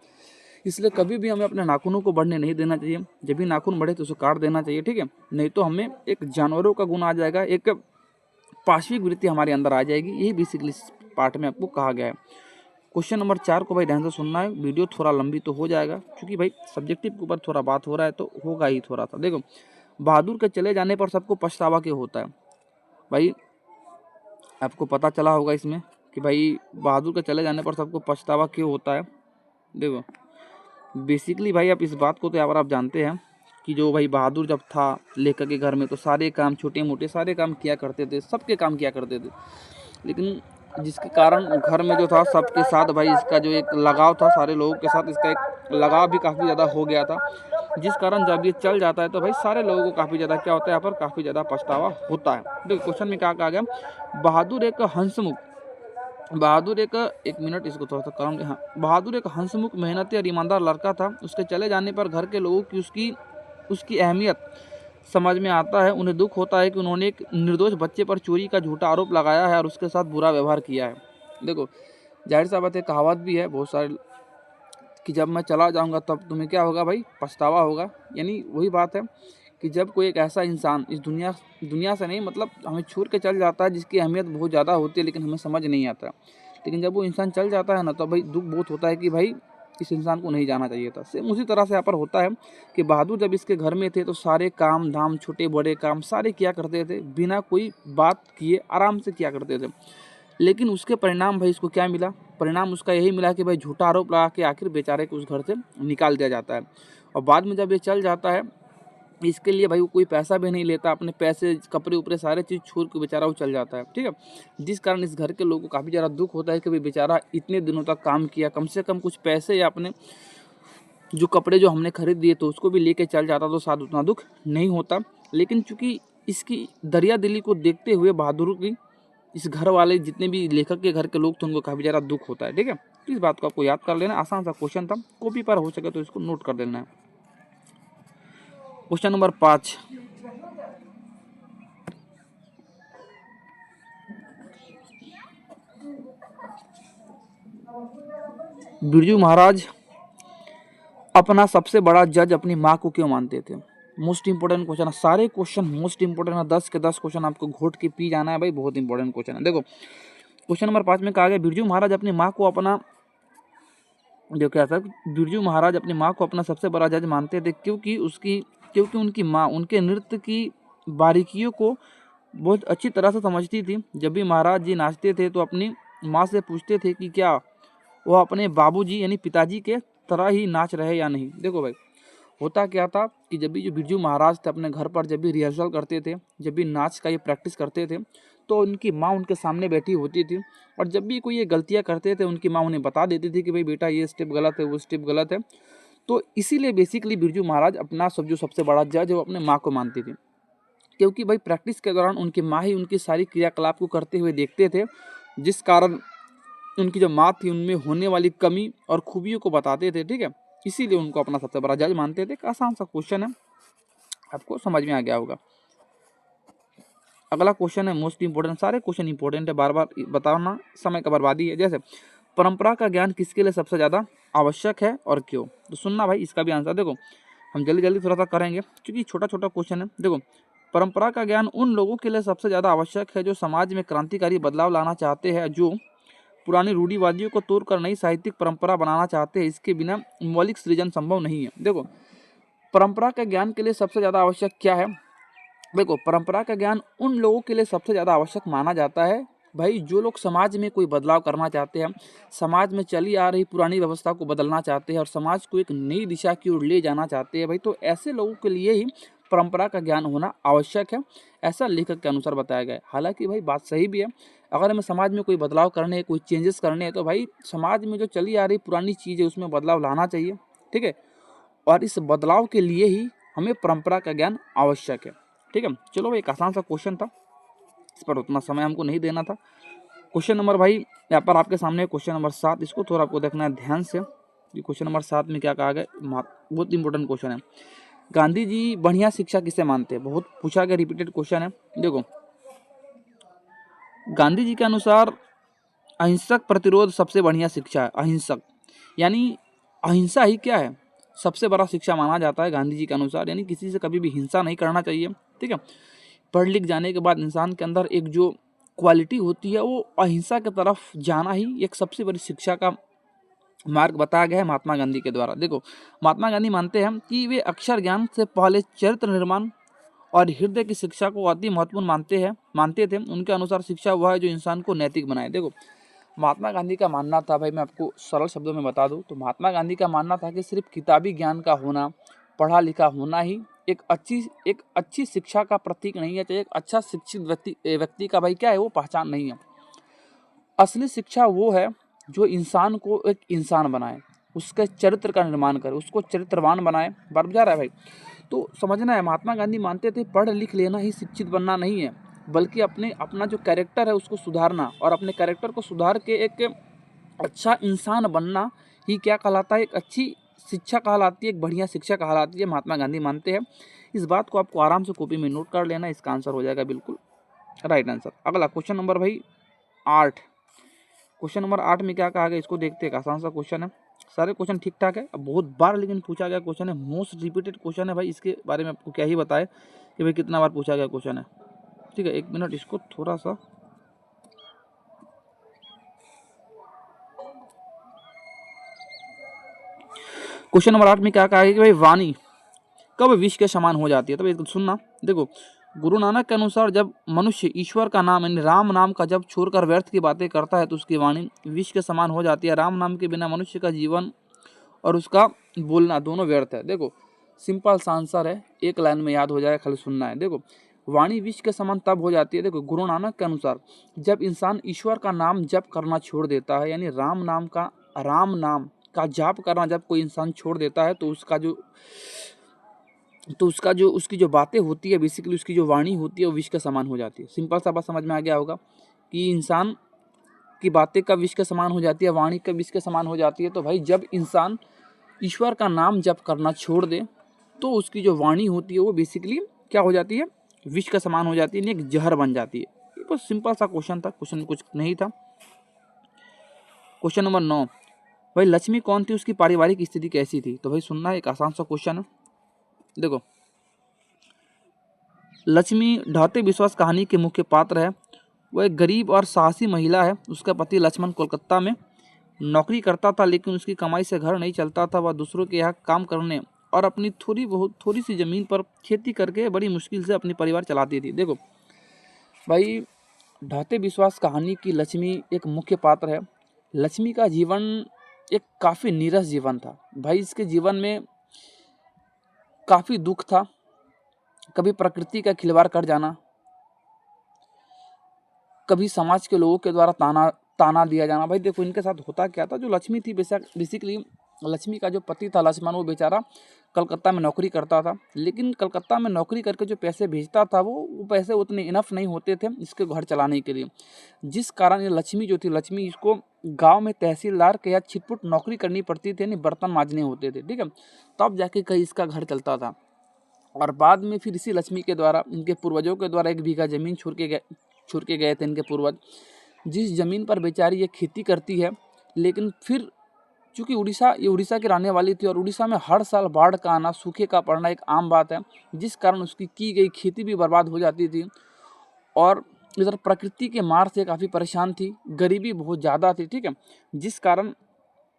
इसलिए कभी भी हमें अपने नाखूनों को बढ़ने नहीं देना चाहिए। जब भी नाखून बढ़े तो उसे काट देना चाहिए, ठीक है। नहीं तो हमें एक जानवरों का गुण आ जाएगा, एक पाशविक वृत्ति हमारे अंदर आ जाएगी। यही बेसिकली इस पार्ट में आपको कहा गया है। क्वेश्चन नंबर 4 को भाई ध्यान से सुनना है, वीडियो थोड़ा लंबी तो हो जाएगा क्योंकि भाई सब्जेक्टिव के ऊपर थोड़ा बात हो रहा है तो होगा ही थोड़ा सा। देखो, बहादुर के चले जाने पर सबको पछतावा क्यों होता है। भाई आपको पता चला होगा इसमें कि भाई बहादुर के चले जाने पर सबको पछतावा क्यों होता है। देखो बेसिकली भाई आप इस बात को तो यार आप जानते हैं कि जो भाई बहादुर जब था लेखक के घर में तो सारे काम छोटे मोटे सारे काम किया करते थे, सबके काम किया करते थे। लेकिन जिसके कारण घर में जो था सबके साथ भाई इसका जो एक लगाव था, सारे लोगों के साथ इसका एक लगाव भी काफ़ी ज़्यादा हो गया था, जिस कारण जब ये चल जाता है तो भाई सारे लोगों को काफ़ी ज़्यादा क्या होता है, यहाँ पर काफ़ी ज़्यादा पछतावा होता है। देखो क्वेश्चन में क्या कहा गया, बहादुर एक मिनट इसको थोड़ा सा काम। हाँ, बहादुर एक हंसमुख मेहनती और ईमानदार लड़का था। उसके चले जाने पर घर के लोगों की उसकी अहमियत समझ में आता है। उन्हें दुख होता है कि उन्होंने एक निर्दोष बच्चे पर चोरी का झूठा आरोप लगाया है और उसके साथ बुरा व्यवहार किया है। देखो जाहिर सा बात है, कहावत भी है बहुत सारे कि जब मैं चला जाऊंगा तब तुम्हें क्या होगा भाई, पछतावा होगा। यानी वही बात है कि जब कोई एक ऐसा इंसान इस दुनिया से नहीं मतलब हमें छोड़ के चल जाता है जिसकी अहमियत बहुत ज़्यादा होती है लेकिन हमें समझ नहीं आता। लेकिन जब वो इंसान चल जाता है ना तो भाई दुख बहुत होता है कि भाई इस इंसान को नहीं जाना चाहिए था। सेम उसी तरह से यहाँ पर होता है कि बहादुर जब इसके घर में थे तो सारे काम धाम छोटे बड़े काम सारे किया करते थे, बिना कोई बात किए आराम से किया करते थे। लेकिन उसके परिणाम भाई इसको क्या मिला, परिणाम उसका यही मिला कि भाई झूठा आरोप लगा के आखिर बेचारे को उस घर से निकाल दिया जाता है। और बाद में जब ये चल जाता है इसके लिए भाई वो कोई पैसा भी नहीं लेता, अपने पैसे कपड़े उपड़े सारे चीज़ छोड़ के बेचारा वो चल जाता है, ठीक है। जिस कारण इस घर के लोगों को काफ़ी ज़्यादा दुख होता है कि भाई बेचारा इतने दिनों तक काम किया, कम से कम कुछ पैसे या अपने जो कपड़े जो हमने खरीद दिए तो उसको भी लेके चल जाता तो शायद उतना दुख नहीं होता। लेकिन चूंकि इसकी दरिया दिली को देखते हुए बहादुर की इस घर वाले जितने भी लेखक के घर के लोग थे उनको काफ़ी ज़्यादा दुख होता है, ठीक है। तो इस बात को आपको याद कर लेना, आसान सा क्वेश्चन था, कॉपी पर हो सके तो इसको नोट कर देना है। क्वेश्चन नंबर 5, बिरजू महाराज अपना सबसे बड़ा जज अपनी माँ को क्यों मानते थे। मोस्ट इंपोर्टेंट क्वेश्चन है, सारे क्वेश्चन मोस्ट इंपोर्टेंट है, 10 के 10 क्वेश्चन आपको घोट के पी जाना है भाई, बहुत इंपॉर्टेंट क्वेश्चन है। देखो क्वेश्चन नंबर 5 में कहा गया बिरजू महाराज अपनी माँ को अपना जो क्या था, बिरजू महाराज अपनी माँ को अपना सबसे बड़ा जज मानते थे क्योंकि उनकी माँ उनके नृत्य की बारीकियों को बहुत अच्छी तरह से समझती थी। जब भी महाराज जी नाचते थे तो अपनी माँ से पूछते थे कि क्या वो अपने बाबूजी यानी पिताजी के तरह ही नाच रहे या नहीं। देखो भाई होता क्या था कि जब भी जो बिरजू महाराज थे अपने घर पर जब भी रिहर्सल करते थे, जब भी नाच का ये प्रैक्टिस करते थे तो उनकी माँ उनके सामने बैठी होती थी और जब भी कोई ये गलतियाँ करते थे उनकी माँ उन्हें बता देती थी कि भाई बेटा ये स्टेप गलत है, वो स्टेप गलत है। तो इसीलिए बेसिकली बिरजू महाराज अपना जो सबसे बड़ा जज है वो अपने माँ को मानती थी, क्योंकि भाई प्रैक्टिस के दौरान उनकी माँ ही उनकी सारी क्रियाकलाप को करते हुए देखते थे, जिस कारण उनकी जो माँ थी उनमें होने वाली कमी और खूबियों को बताते थे, ठीक है। इसीलिए उनको अपना सबसे बड़ा जज मानते थे। एक आसान सा क्वेश्चन है, आपको समझ में आ गया होगा। अगला क्वेश्चन है मोस्ट इंपोर्टेंट, सारे क्वेश्चन इंपोर्टेंट है, बार बार बताना समय का बर्बादी है। जैसे परंपरा का ज्ञान किसके लिए सबसे ज़्यादा आवश्यक है और क्यों। तो सुनना भाई, इसका भी आंसर देखो, हम जल्दी जल्दी थोड़ा सा करेंगे क्योंकि छोटा छोटा क्वेश्चन है। देखो परंपरा का ज्ञान उन लोगों के लिए सबसे ज़्यादा आवश्यक है जो समाज में क्रांतिकारी बदलाव लाना चाहते हैं, जो पुरानी रूढ़िवादियों को तोड़कर नई साहित्यिक परंपरा बनाना चाहते हैं। इसके बिना मौलिक सृजन संभव नहीं है। देखो परंपरा के ज्ञान के लिए सबसे ज़्यादा आवश्यक क्या है। देखो परंपरा का ज्ञान उन लोगों के लिए सबसे ज़्यादा आवश्यक माना जाता है भाई जो लोग समाज में कोई बदलाव करना चाहते हैं, समाज में चली आ रही पुरानी व्यवस्था को बदलना चाहते हैं और समाज को एक नई दिशा की ओर ले जाना चाहते हैं भाई, तो ऐसे लोगों के लिए ही परंपरा का ज्ञान होना आवश्यक है, ऐसा लेखक के अनुसार बताया गया है। हालांकि भाई बात सही भी है, अगर हमें समाज में कोई बदलाव करने हैं, कोई चेंजेस करने हैं, तो भाई समाज में जो चली आ रही पुरानी चीज़ है उसमें बदलाव लाना चाहिए, ठीक है। और इस बदलाव के लिए ही हमें परंपरा का ज्ञान आवश्यक है, ठीक है। चलो भाई एक आसान सा क्वेश्चन था, इस पर उतना समय हमको नहीं देना था। क्वेश्चन नंबर भाई यहाँ पर आपके सामने क्वेश्चन नंबर 7, इसको थोड़ा आपको देखना है ध्यान से। ये क्वेश्चन नंबर 7 में क्या कहा गया, बहुत इंपॉर्टेंट क्वेश्चन है। गांधी जी बढ़िया शिक्षा किसे मानते हैं, बहुत पूछा गया, रिपीटेड क्वेश्चन है। देखो गांधी जी के अनुसार अहिंसक प्रतिरोध सबसे बढ़िया शिक्षा है। अहिंसक यानी अहिंसा ही क्या है, सबसे बड़ा शिक्षा माना जाता है गांधी जी के अनुसार, यानी किसी से कभी भी हिंसा नहीं करना चाहिए, ठीक है। पढ़ लिख जाने के बाद इंसान के अंदर एक जो क्वालिटी होती है वो अहिंसा की तरफ जाना ही एक सबसे बड़ी शिक्षा का मार्ग बताया गया है महात्मा गांधी के द्वारा। देखो महात्मा गांधी मानते हैं कि वे अक्षर ज्ञान से पहले चरित्र निर्माण और हृदय की शिक्षा को अति महत्वपूर्ण मानते थे। उनके अनुसार शिक्षा वह है जो इंसान को नैतिक बनाए। देखो महात्मा गांधी का मानना था, भाई मैं आपको सरल शब्दों में बता दूं तो महात्मा गांधी का मानना था कि सिर्फ किताबी ज्ञान का होना, पढ़ा लिखा होना ही एक अच्छी शिक्षा का प्रतीक नहीं है, चाहिए एक अच्छा शिक्षित व्यक्ति का भाई क्या है वो पहचान नहीं है। असली शिक्षा वो है जो इंसान को एक इंसान बनाए, उसके चरित्र का निर्माण करे, उसको चरित्रवान बनाए। बात बुझा रहा है भाई, तो समझना है महात्मा गांधी मानते थे पढ़ लिख लेना ही शिक्षित बनना नहीं है, बल्कि अपना जो कैरेक्टर है उसको सुधारना और अपने कैरेक्टर को सुधार के एक अच्छा इंसान बनना ही क्या कहलाता है, एक अच्छी शिक्षा कहलाती है, एक बढ़िया शिक्षा कहलाती है, महात्मा गांधी मानते हैं। इस बात को आपको आराम से कॉपी में नोट कर लेना, इसका आंसर हो जाएगा बिल्कुल राइट आंसर। अगला क्वेश्चन नंबर भाई 8, क्वेश्चन नंबर 8 में क्या कहा गया, इसको देखते हैं। आसान सा क्वेश्चन है, सारे क्वेश्चन ठीक ठाक है, अब बहुत बार लेकिन पूछा गया क्वेश्चन है, मोस्ट रिपीटेड क्वेश्चन है भाई, इसके बारे में आपको क्या ही बताए कि भाई कितना बार पूछा गया क्वेश्चन है, ठीक है। 1 मिनट इसको थोड़ा सा क्वेश्चन नंबर 8 में क्या कहा है कि भाई वाणी कब विष के समान हो जाती है, तो भाई सुनना। देखो गुरु नानक के अनुसार जब मनुष्य ईश्वर का नाम यानी राम नाम का जब छोड़कर व्यर्थ की बातें करता है तो उसकी वाणी विष के समान हो जाती है। राम नाम के बिना मनुष्य का जीवन और उसका बोलना दोनों व्यर्थ है। देखो सिंपल सा आंसर है, एक लाइन में याद हो जाए, खाली सुनना है। देखो वाणी विष के समान तब हो जाती है, देखो गुरु नानक के अनुसार जब इंसान ईश्वर का नाम जप करना छोड़ देता है, यानी राम नाम का जाप करना जब कोई इंसान छोड़ देता है तो उसकी जो बातें होती है, बेसिकली उसकी जो वाणी होती है वो विष के समान हो जाती है। सिंपल सा बात समझ में आ गया होगा कि इंसान की बातें कब विष के समान हो जाती है, वाणी कब विष के समान हो जाती है। तो भाई जब इंसान ईश्वर का नाम जप करना छोड़ दे तो उसकी जो वाणी होती है वो बेसिकली क्या हो जाती है, विष का समान हो जाती है, एक जहर बन जाती है। ये बहुत सिंपल सा क्वेश्चन था, क्वेश्चन कुछ नहीं था। क्वेश्चन नंबर 9, भाई लक्ष्मी कौन थी, उसकी पारिवारिक स्थिति कैसी थी, तो भाई सुनना, एक आसान सा क्वेश्चन है। देखो लक्ष्मी ढाते विश्वास कहानी के मुख्य पात्र है। वह एक गरीब और साहसी महिला है। उसका पति लक्ष्मण कोलकाता में नौकरी करता था, लेकिन उसकी कमाई से घर नहीं चलता था। वह दूसरों के यहाँ काम करने और अपनी थोड़ी सी ज़मीन पर खेती करके बड़ी मुश्किल से अपनी परिवार चलाती थी। देखो भाई ढाते विश्वास कहानी की लक्ष्मी एक मुख्य पात्र है। लक्ष्मी का जीवन एक काफ़ी नीरस जीवन था भाई, इसके जीवन में काफ़ी दुख था, कभी प्रकृति का खिलवाड़ कर जाना, कभी समाज के लोगों के द्वारा ताना दिया जाना। भाई देखो इनके साथ होता क्या था, जो लक्ष्मी थी बेसिकली लक्ष्मी का जो पति था लक्ष्मण, वो बेचारा कलकत्ता में नौकरी करता था, लेकिन कलकत्ता में नौकरी करके जो पैसे भेजता था वो पैसे उतने इनफ नहीं होते थे इसके घर चलाने के लिए, जिस कारण ये लक्ष्मी जो थी, लक्ष्मी इसको गांव में तहसीलदार के यहाँ छिटपुट नौकरी करनी पड़ती थी, यानी बर्तन मांजने होते थे, ठीक है, तब जाके कहीं इसका घर चलता था। और बाद में फिर इसी लक्ष्मी के द्वारा, इनके पूर्वजों के द्वारा 1 बीघा ज़मीन छोड़ के गए थे इनके पूर्वज, जिस ज़मीन पर बेचारी ये खेती करती है। लेकिन फिर चूँकि ये उड़ीसा की रहने वाली थी और उड़ीसा में हर साल बाढ़ का आना, सूखे का पड़ना एक आम बात है, जिस कारण उसकी की गई खेती भी बर्बाद हो जाती थी। और इधर प्रकृति के मार से काफ़ी परेशान थी, गरीबी बहुत ज़्यादा थी, ठीक है, जिस कारण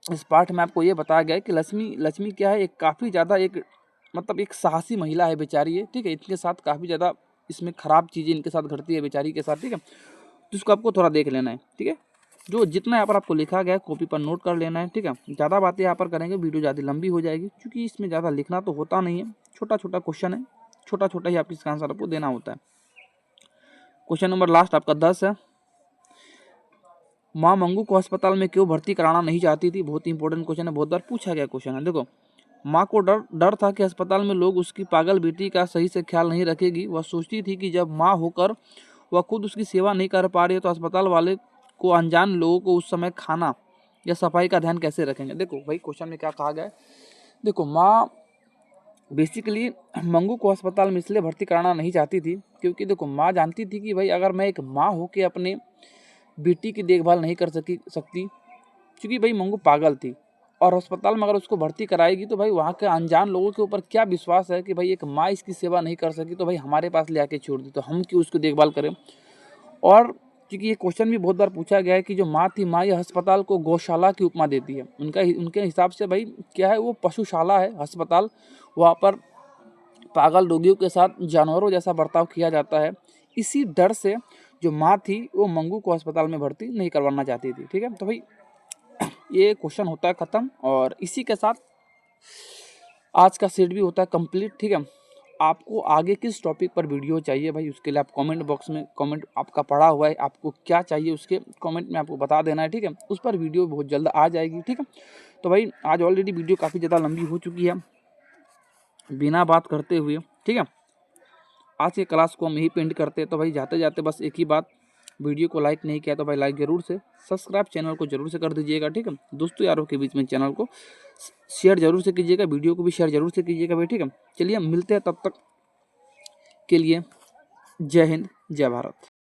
इस पाठ में आपको ये बताया गया है कि लक्ष्मी क्या है, एक काफ़ी ज़्यादा एक साहसी महिला है बेचारी है, ठीक है, इनके साथ काफ़ी ज़्यादा इसमें ख़राब चीज़ें इनके साथ घटती है बेचारी के साथ, ठीक है। तो इसको आपको थोड़ा देख लेना है, ठीक है। जो जितना यहाँ पर आपको लिखा गया है कॉपी पर नोट कर लेना है, ठीक है। ज़्यादा बातें यहाँ पर करेंगे वीडियो ज़्यादा लंबी हो जाएगी, क्योंकि इसमें ज़्यादा लिखना तो होता नहीं है, छोटा छोटा क्वेश्चन है, छोटा छोटा ही आपको इसका आंसर आपको देना होता है। क्वेश्चन नंबर लास्ट आपका 10 है। माँ मंगू को अस्पताल में क्यों भर्ती कराना नहीं चाहती थी? बहुत ही इंपॉर्टेंट क्वेश्चन है, बहुत बार पूछा गया क्वेश्चन है। देखो, माँ को डर था कि अस्पताल में लोग उसकी पागल बेटी का सही से ख्याल नहीं रखेगी। वह सोचती थी कि जब माँ होकर वह खुद उसकी सेवा नहीं कर पा रही है तो अस्पताल वाले को अनजान लोगों को उस समय खाना या सफाई का ध्यान कैसे रखेंगे। देखो भाई, क्वेश्चन में क्या कहा गया है, देखो माँ बेसिकली मंगू को अस्पताल में इसलिए भर्ती कराना नहीं चाहती थी क्योंकि देखो माँ जानती थी कि भाई अगर मैं एक माँ होकर अपने बेटी की देखभाल नहीं कर सकती, क्योंकि भाई मंगू पागल थी, और अस्पताल में अगर उसको भर्ती कराएगी तो भाई वहाँ के अनजान लोगों के ऊपर क्या विश्वास है कि भाई एक माँ इसकी सेवा नहीं कर सकी तो भाई हमारे पास ले आके छोड़ दी, तो हम क्यों उसको देखभाल करें। और क्योंकि ये क्वेश्चन भी बहुत बार पूछा गया है कि जो माँ थी, माँ ये अस्पताल को गौशाला की उपमा देती है। उनके हिसाब से भाई क्या है, वो पशुशाला है अस्पताल, वहाँ पर पागल रोगियों के साथ जानवरों जैसा बर्ताव किया जाता है। इसी डर से जो माँ थी वो मंगू को अस्पताल में भर्ती नहीं करवाना चाहती थी, ठीक है। तो भाई ये क्वेश्चन होता है ख़त्म, और इसी के साथ आज का सेट भी होता है कंप्लीट, ठीक है। आपको आगे किस टॉपिक पर वीडियो चाहिए भाई, उसके लिए आप कमेंट बॉक्स में कमेंट आपका पड़ा हुआ है, आपको क्या चाहिए उसके कमेंट में आपको बता देना है, ठीक है। उस पर वीडियो बहुत जल्द आ जाएगी, ठीक है। तो भाई आज ऑलरेडी वीडियो काफ़ी ज़्यादा लंबी हो चुकी है, बिना बात करते हुए, ठीक है, आज के क्लास को हम यही पेंड करते हैं। तो भाई जाते जाते बस एक ही बात, वीडियो को लाइक नहीं किया तो भाई लाइक जरूर से, सब्सक्राइब चैनल को जरूर से कर दीजिएगा, ठीक है। दोस्तों यारों के बीच में चैनल को शेयर जरूर से कीजिएगा, वीडियो को भी शेयर जरूर से कीजिएगा भाई, ठीक है। चलिए मिलते हैं, तब तक के लिए जय हिंद जय भारत।